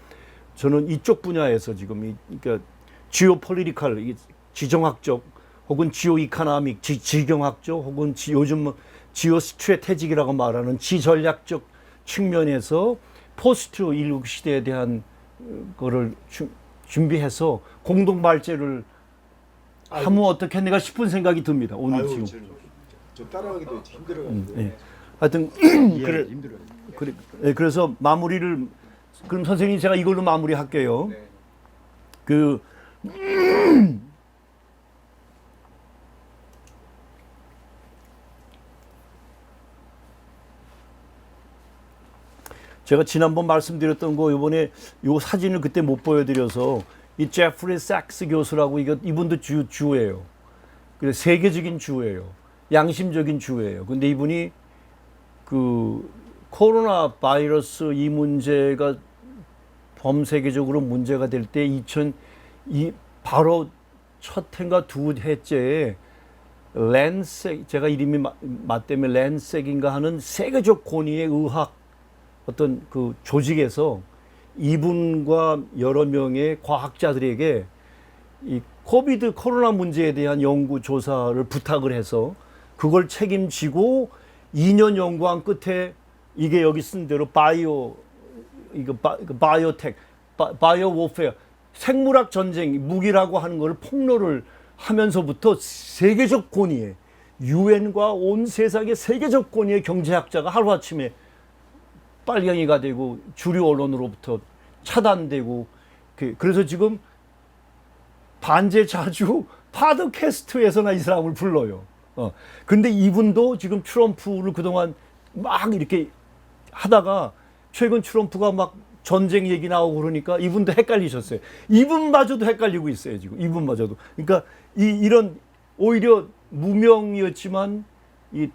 저는 이쪽 분야에서 지금 그러니까 지오폴리티컬 지정학적 혹은 지오이코노믹 지경학적 혹은 요즘 지오스트래테직이라고 말하는 지전략적 측면에서 포스트 인류 시대에 대한 거를 준비해서 공동 발제를 하면 어떻겠는가 싶은 생각이 듭니다. 오늘 아유, 지금. 저 따라가기도 힘들어가지고. 예. 하여튼 그래, 힘들어요. 그래서 마무리를 그럼 선생님 제가 이걸로 마무리할게요. 네. 그 제가 지난번 말씀드렸던 거 이번에 요 사진을 그때 못 보여드려서 이 제프리 삭스 교수라고 이분도 주예요. 그래서 세계적인 주예요. 양심적인 주예요. 근데 이분이 그 코로나 바이러스 이 문제가 범세계적으로 문제가 될 때 바로 첫 해인가 두 해째에 랜색 제가 이름이 맞다면 랜색인가 하는 세계적 권위의 의학 어떤 그 조직에서 이분과 여러 명의 과학자들에게 이 코로나 문제에 대한 연구 조사를 부탁을 해서 그걸 책임지고 2년 연구한 끝에 이게 여기 쓴 대로 바이오텍, 바이오 워페어, 생물학 전쟁, 무기라고 하는 걸 폭로를 하면서부터 세계적 권위의 유엔과 온 세상의 세계적 권위의 경제학자가 하루아침에 빨갱이가 되고 주류 언론으로부터 차단되고 그래서 지금 반제자주 팟캐스트에서나 이 사람을 불러요. 근데 이분도 지금 트럼프를 그동안 막 이렇게 하다가 최근 트럼프가 막 전쟁 얘기 나오고 그러니까 이분도 헷갈리셨어요. 이분마저도 헷갈리고 있어요, 지금. 이분마저도. 그러니까 이런 오히려 무명이었지만 이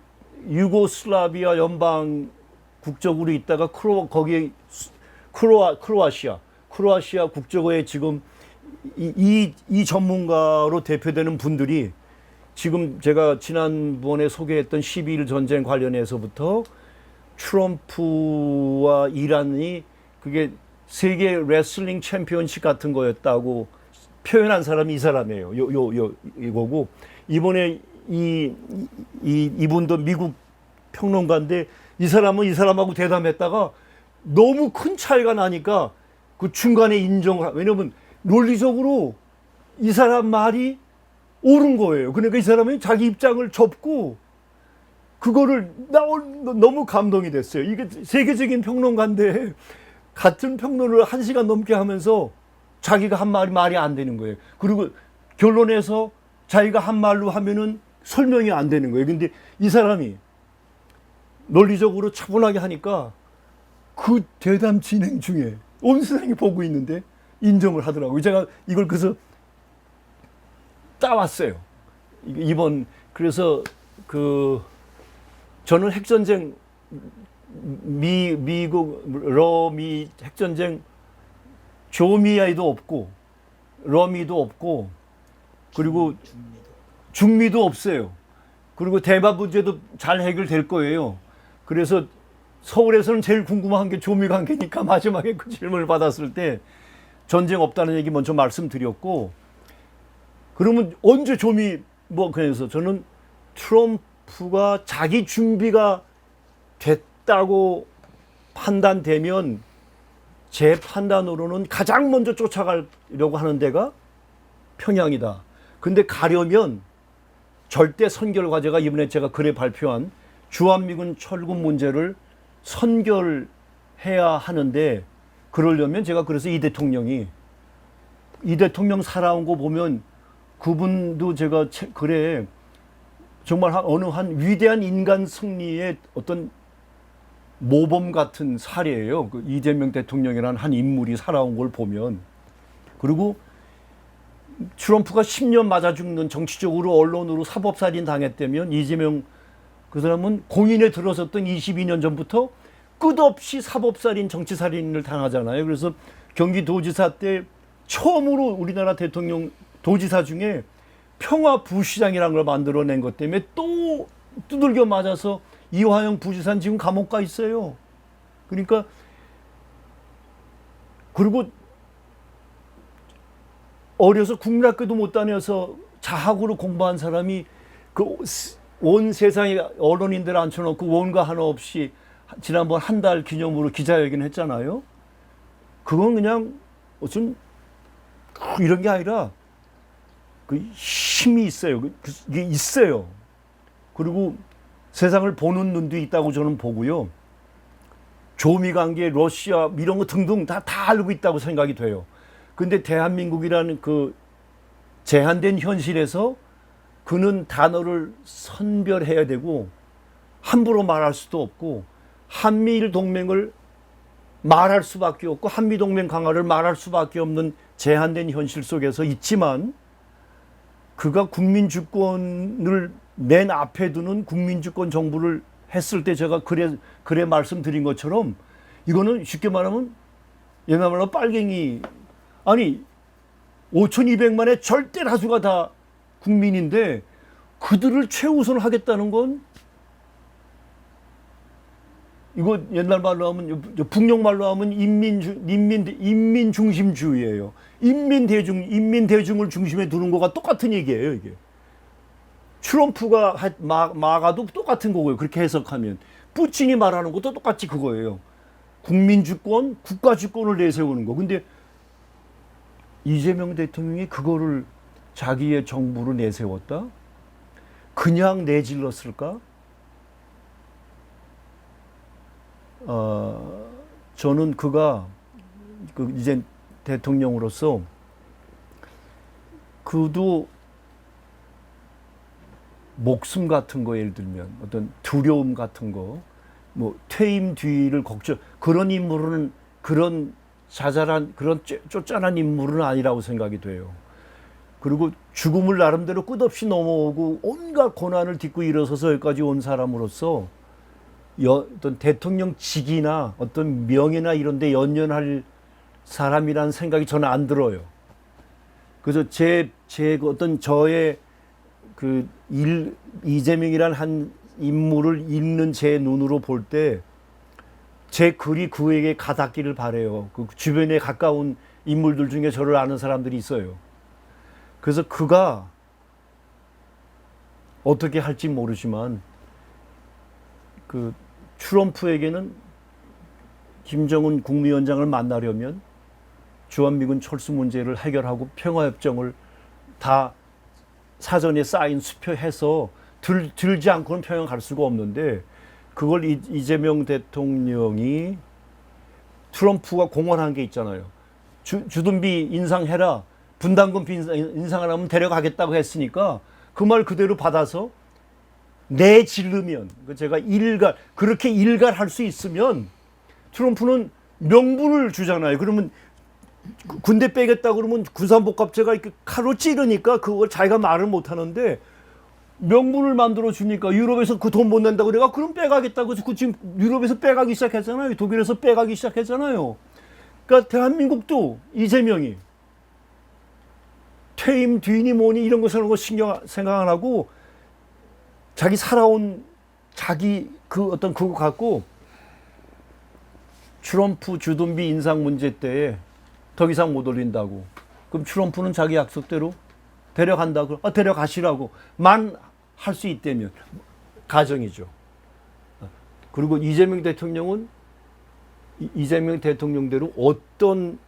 유고슬라비아 연방 국적으로 있다가 거기에 크로아시아 국적어에 지금 이 전문가로 대표되는 분들이 지금 제가 지난번에 소개했던 12일 전쟁 관련해서부터 트럼프와 이란이 그게 세계 레슬링 챔피언십 같은 거였다고 표현한 사람이 이 사람이에요. 이거고 이번에 이분도 미국 평론가인데 이 사람은 이 사람하고 대담했다가 너무 큰 차이가 나니까 그 중간에 인정을 왜냐면 논리적으로 이 사람 말이 옳은 거예요. 그러니까 이 사람이 자기 입장을 접고 그거를 너무 감동이 됐어요. 이게 세계적인 평론가인데 같은 평론을 1시간 넘게 하면서 자기가 한 말이 안 되는 거예요. 그리고 결론에서 자기가 한 말로 하면은 설명이 안 되는 거예요. 근데 이 사람이 논리적으로 차분하게 하니까 그 대담 진행 중에 온 세상이 보고 있는데 인정을 하더라고요. 제가 이걸 그래서 따왔어요. 이번 그래서 저는 핵전쟁 미국 러미 핵전쟁 조미아이도 없고 러미도 없고 그리고 중미도 없어요. 그리고 대만 문제도 잘 해결될 거예요. 그래서 서울에서는 제일 궁금한 게 조미 관계니까 마지막에 그 질문을 받았을 때 전쟁 없다는 얘기 먼저 말씀드렸고 그러면 언제 조미 그래서 저는 트럼프가 자기 준비가 됐다고 판단되면 제 판단으로는 가장 먼저 쫓아가려고 하는 데가 평양이다. 근데 가려면 절대 선결 과제가 이번에 제가 글에 발표한 주한미군 철군 문제를 선결해야 하는데, 그러려면 제가 그래서 이 대통령 살아온 거 보면 그분도 제가 글에 정말 어느 한 위대한 인간 승리의 어떤 모범 같은 사례예요. 그 이재명 대통령이라는 한 인물이 살아온 걸 보면. 그리고 트럼프가 10년 맞아 죽는, 정치적으로 언론으로 사법살인 당했다면 이재명 그 사람은 공인에 들어섰던 22년 전부터 끝없이 사법살인, 정치살인을 당하잖아요. 그래서 경기도지사 때 처음으로 우리나라 대통령 도지사 중에 평화부시장이라는 걸 만들어낸 것 때문에 또 두들겨 맞아서 이화영 부지사는 지금 감옥 가 있어요. 그러니까, 그리고 어려서 국민학교도 못 다녀서 자학으로 공부한 사람이 그 온 세상에 언론인들 앉혀놓고 원가 하나 없이 지난번 한 달 기념으로 기자회견 했잖아요. 그건 그냥 무슨 이런 게 아니라 그 힘이 있어요. 이게 있어요. 그리고 세상을 보는 눈도 있다고 저는 보고요. 조미 관계, 러시아 이런 거 등등 다 알고 있다고 생각이 돼요. 근데 대한민국이라는 그 제한된 현실에서 그는 단어를 선별해야 되고 함부로 말할 수도 없고 한미일 동맹을 말할 수밖에 없고 한미동맹 강화를 말할 수밖에 없는 제한된 현실 속에서 있지만, 그가 국민주권을 맨 앞에 두는 국민주권 정부를 했을 때 제가 그래 말씀드린 것처럼 이거는 쉽게 말하면 옛날 말로 빨갱이, 아니 5,200만의 절대 다수가 다 국민인데 그들을 최우선 하겠다는 건, 이거 옛날 말로 하면, 북녘 말로 하면 인민 중심주의예요. 인민 대중을 중심에 두는 거가 똑같은 얘기예요, 이게. 트럼프가 마가도 똑같은 거고요. 그렇게 해석하면 푸틴이 말하는 것도 똑같이 그거예요. 국민주권, 국가주권을 내세우는 거. 근데 이재명 대통령이 그거를 자기의 정부로 내세웠다? 그냥 내질렀을까? 저는 그가 이제 대통령으로서 그도 목숨 같은 거, 예를 들면 어떤 두려움 같은 거, 뭐 퇴임 뒤를 걱정, 그런 인물은, 그런 자잘한, 그런 쫓아난 인물은 아니라고 생각이 돼요. 그리고 죽음을 나름대로 끝없이 넘어오고 온갖 고난을 딛고 일어서서 여기까지 온 사람으로서 어떤 대통령 직이나 어떤 명예나 이런 데 연연할 사람이라는 생각이 저는 안 들어요. 그래서 어떤 저의 이재명이라는 한 인물을 읽는 제 눈으로 볼 때 제 글이 그에게 가닿기를 바라요. 그 주변에 가까운 인물들 중에 저를 아는 사람들이 있어요. 그래서 그가 어떻게 할지 모르지만 그 트럼프에게는 김정은 국무위원장을 만나려면 주한미군 철수 문제를 해결하고 평화협정을 다 사전에 사인 수표해서 들지 않고는 평양 갈 수가 없는데, 그걸 이재명 대통령이, 트럼프가 공언한 게 있잖아요. 주둔비 인상해라, 분담금 인상하라면 데려가겠다고 했으니까 그 말 그대로 받아서 내지르면, 제가 그렇게 일갈할 수 있으면 트럼프는 명분을 주잖아요. 그러면 군대 빼겠다 그러면 군산복합체가 이렇게 칼로 찌르니까 그걸 자기가 말을 못 하는데 명분을 만들어 주니까, 유럽에서 그 돈 못 낸다고 그래가 그럼 빼가겠다고 해서 지금 유럽에서 빼가기 시작했잖아요. 독일에서 빼가기 시작했잖아요. 그러니까 대한민국도 이재명이 퇴임 뒤니 뭐니 이런 거 생각 안 하고 자기 살아온 어떤 그거 갖고 트럼프 주둔비 인상 문제 때에 더 이상 못 올린다고. 그럼 트럼프는 자기 약속대로 데려간다고, 데려가시라고 만 할 수 있다면, 가정이죠. 그리고 이재명 대통령은 이재명 대통령대로 어떤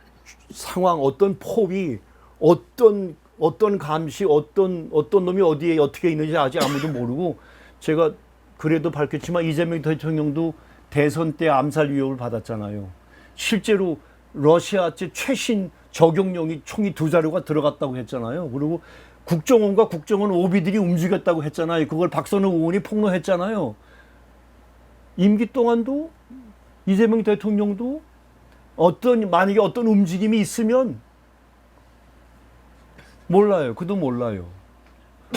상황, 어떤 포위, 어떤 감시, 어떤 놈이 어디에 어떻게 있는지 아직 아무도 모르고, 제가 그래도 밝혔지만 이재명 대통령도 대선 때 암살 위협을 받았잖아요. 실제로 러시아 최신 적용용이 총이 2자루가 들어갔다고 했잖아요. 그리고 국정원과 국정원 오비들이 움직였다고 했잖아요. 그걸 박선호 의원이 폭로했잖아요. 임기 동안도 이재명 대통령도 만약에 어떤 움직임이 있으면 몰라요. 그도 몰라요.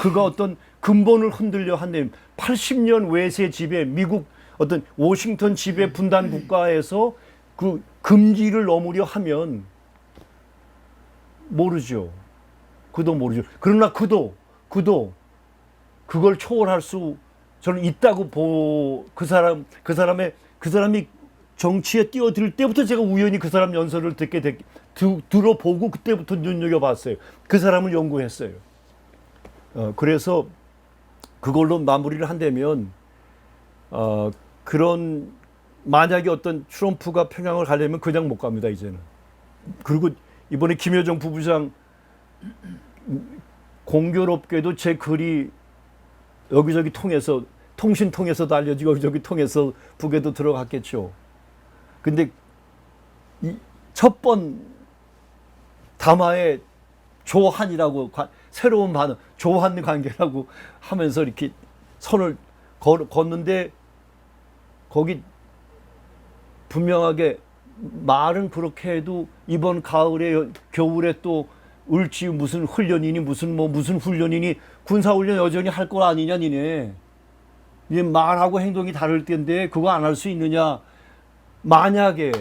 그가 어떤 근본을 흔들려 한다면 80년 외세 지배, 미국 어떤 워싱턴 지배 분단 국가에서 그 금기를 넘으려 하면 모르죠. 그도 모르죠. 그러나 그도 그걸 초월할 수 저는 있다고 그 사람이 정치에 뛰어들 때부터 제가 우연히 그 사람 연설을 들어보고 그때부터 눈여겨봤어요. 그 사람을 연구했어요. 그래서 그걸로 마무리를 한다면 그런 만약에 어떤 트럼프가 평양을 가려면 그냥 못 갑니다 이제는. 그리고 이번에 김여정 부부장 공교롭게도 제 글이 여기저기 통해서 통신 통해서도 알려지고 여기저기 통해서 북에도 들어갔겠죠. 근데 첫 번 담화에 조한이라고 새로운 반응, 조한 관계라고 하면서 이렇게 선을 걷는데 거기 분명하게 말은 그렇게 해도 이번 겨울에 또 을지 무슨 훈련이니 무슨 훈련이니 군사훈련 여전히 할 거 아니냐 니네. 말하고 행동이 다를 텐데 그거 안 할 수 있느냐. 만약에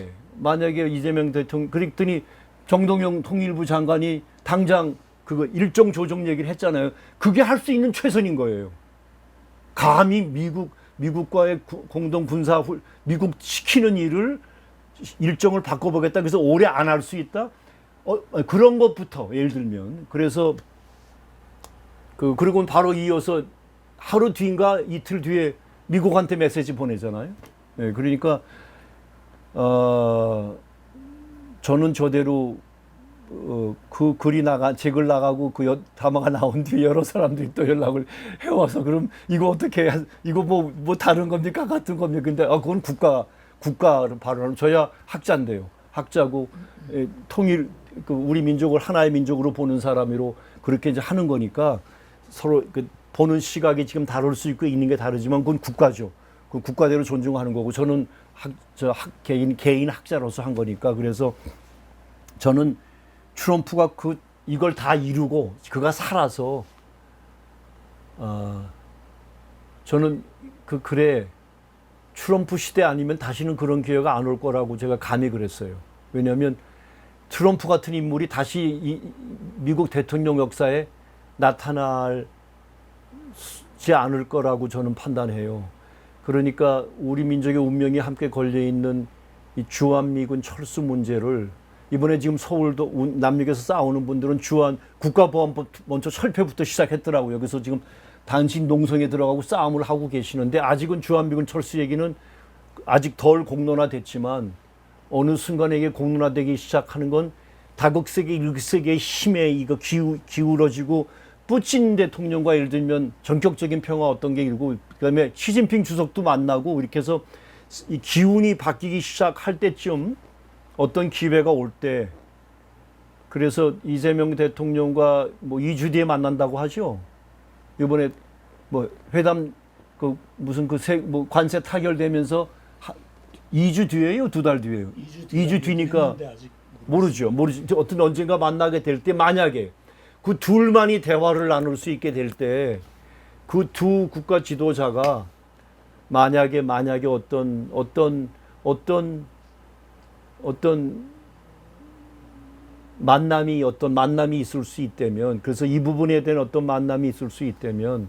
이재명 대통령 그랬더니 정동영 통일부 장관이 당장 그거 일정 조정 얘기를 했잖아요. 그게 할 수 있는 최선인 거예요. 감히 미국과의 공동 군사 미국 시키는 일을 일정을 바꿔보겠다. 그래서 올해 안 할 수 있다. 그런 것부터 예를 들면 그래서 그리고 바로 이어서 하루 뒤인가 이틀 뒤에 미국한테 메시지 보내잖아요. 네, 그러니까 저는 저대로 그 글이 제 글 나가고 그 담화가 나온 뒤에 여러 사람들이 또 연락을 해와서 그럼 이거 어떻게 이거 뭐 다른 겁니까 같은 겁니까? 근데 그건 국가를 발언하는 저야 학자인데요. 학자고 통일 우리 민족을 하나의 민족으로 보는 사람으로 그렇게 이제 하는 거니까 서로 보는 시각이 지금 다를 수 있고 있는 게 다르지만 그건 국가죠. 그 국가대로 존중하는 거고 저는 개인 학자로서 한 거니까 그래서 저는 트럼프가 이걸 다 이루고 그가 살아서 저는 그 글에 트럼프 시대 아니면 다시는 그런 기회가 안 올 거라고 제가 감히 그랬어요. 왜냐하면 트럼프 같은 인물이 다시 미국 대통령 역사에 나타나지 않을 거라고 저는 판단해요. 그러니까 우리 민족의 운명이 함께 걸려있는 이 주한미군 철수 문제를 이번에 지금 서울도 남녘에서 싸우는 분들은 국가보안법 먼저 철폐부터 시작했더라고요. 그래서 지금 단신 농성에 들어가고 싸움을 하고 계시는데 아직은 주한미군 철수 얘기는 아직 덜 공론화됐지만 어느 순간에 이게 공론화되기 시작하는 건 다극세계, 일극세계의 힘에 이거 기울어지고 푸틴 대통령과 예를 들면 전격적인 평화 어떤 게 일고 그다음에 시진핑 주석도 만나고 이렇게 해서 이 기운이 바뀌기 시작할 때쯤 어떤 기회가 올 때 그래서 이재명 대통령과 2주 뒤에 만난다고 하죠. 이번에 회담 관세 타결되면서 2주 뒤에요, 2달 뒤에요. 2주 뒤니까 모르죠. 어떤 언젠가 만나게 될 때 만약에 그 둘만이 대화를 나눌 수 있게 될 때 그 두 국가 지도자가 만약에 어떤 만남이 있을 수 있다면 그래서 이 부분에 대한 어떤 만남이 있을 수 있다면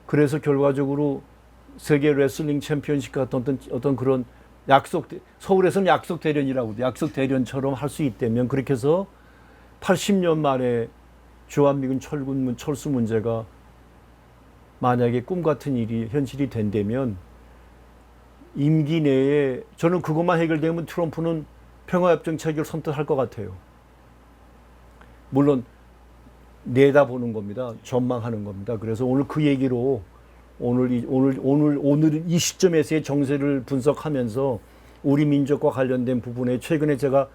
그래서 결과적으로 세계 레슬링 챔피언십 같은 어떤 그런 서울에서는 약속 대련이라고 약속 대련처럼 할 수 있다면 그렇게 해서 80년 만에 주한미군 철수 문제가 만약에 꿈 같은 일이 현실이 된다면 임기 내에 저는 그것만 해결되면 트럼프는 평화협정 체결 선택할 것 같아요. 물론 내다보는 겁니다. 전망하는 겁니다. 그래서 오늘 그 얘기로 오늘 이 시점에서의 정세를 분석하면서 우리 민족과 관련된 부분에 최근에 제가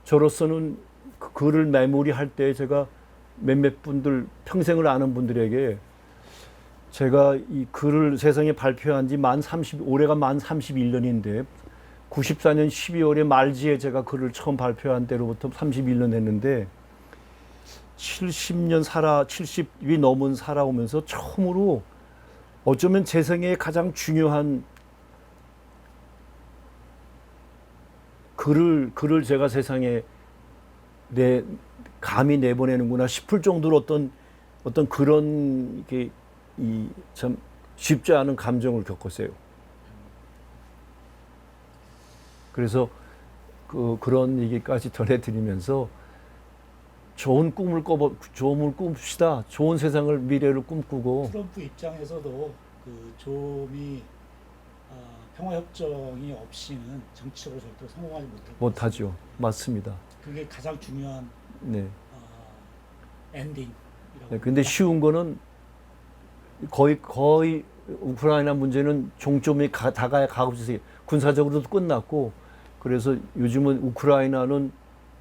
저로서는 그 글을 메모리할 때 제가 몇몇 분들 평생을 아는 분들에게 제가 이 글을 세상에 발표한 지 올해가 만 31년인데 94년 12월에 말지에 제가 글을 처음 발표한 때로부터 31년 했는데 70이 넘은 살아오면서 처음으로 어쩌면 제 생애의 가장 중요한 글을 제가 세상에 감히 내보내는구나 싶을 정도로 어떤 그런 게 참 쉽지 않은 감정을 겪었어요. 그래서 그런 얘기까지 전해드리면서 좋은 꿈을 꿉시다. 좋은 세상을 미래를 꿈꾸고. 트럼프 입장에서도 그 조미 평화협정이 없이는 정치적으로 절대 성공하지 못하죠. 맞습니다. 그게 가장 중요한 네. 엔딩이라고. 네, 근데 쉬운 거는 거의 우크라이나 문제는 종점이 가고 있어요. 군사적으로도 끝났고, 그래서 요즘은 우크라이나는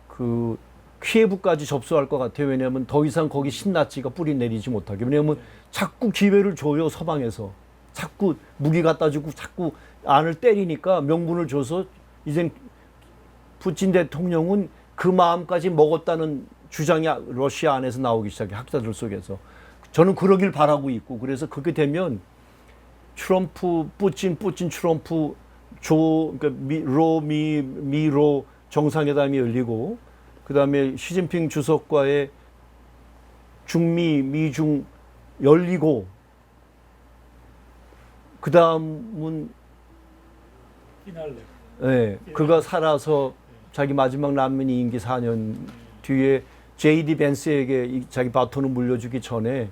그 키예브까지 접수할 것 같아요. 왜냐하면 더 이상 거기 신나치가 뿌리 내리지 못하게. 왜냐하면 자꾸 기회를 줘요, 서방에서. 자꾸 무기 갖다 주고 자꾸 안을 때리니까 명분을 줘서 이젠 푸틴 대통령은 그 마음까지 먹었다는 주장이 러시아 안에서 나오기 시작해, 학자들 속에서. 저는 그러길 바라고 있고, 그래서 그렇게 되면 트럼프, 푸틴, 트럼프, 그러니까 미로 정상회담이 열리고, 그 다음에 시진핑 주석과의 미중 열리고, 그 다음은 피날레. 네, 그가 살아서 자기 마지막 남은 임기 4년 뒤에 J.D. 벤스에게 자기 바톤을 물려주기 전에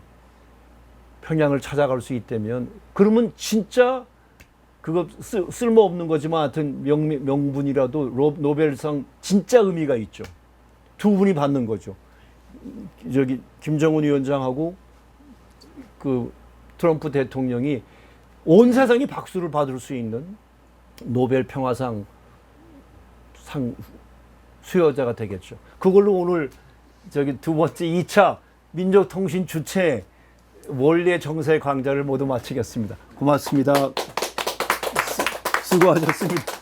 평양을 찾아갈 수 있다면, 그러면 진짜 그거 쓸모없는 거지만 하여튼 명분이라도 노벨상 진짜 의미가 있죠. 두 분이 받는 거죠. 저기 김정은 위원장하고 그 트럼프 대통령이 온 세상이 박수를 받을 수 있는 노벨 평화상 수여자가 되겠죠. 그걸로 오늘 저기 두 번째 2차 민족통신 주최 원래 정세 강좌를 모두 마치겠습니다. 고맙습니다. 수고하셨습니다.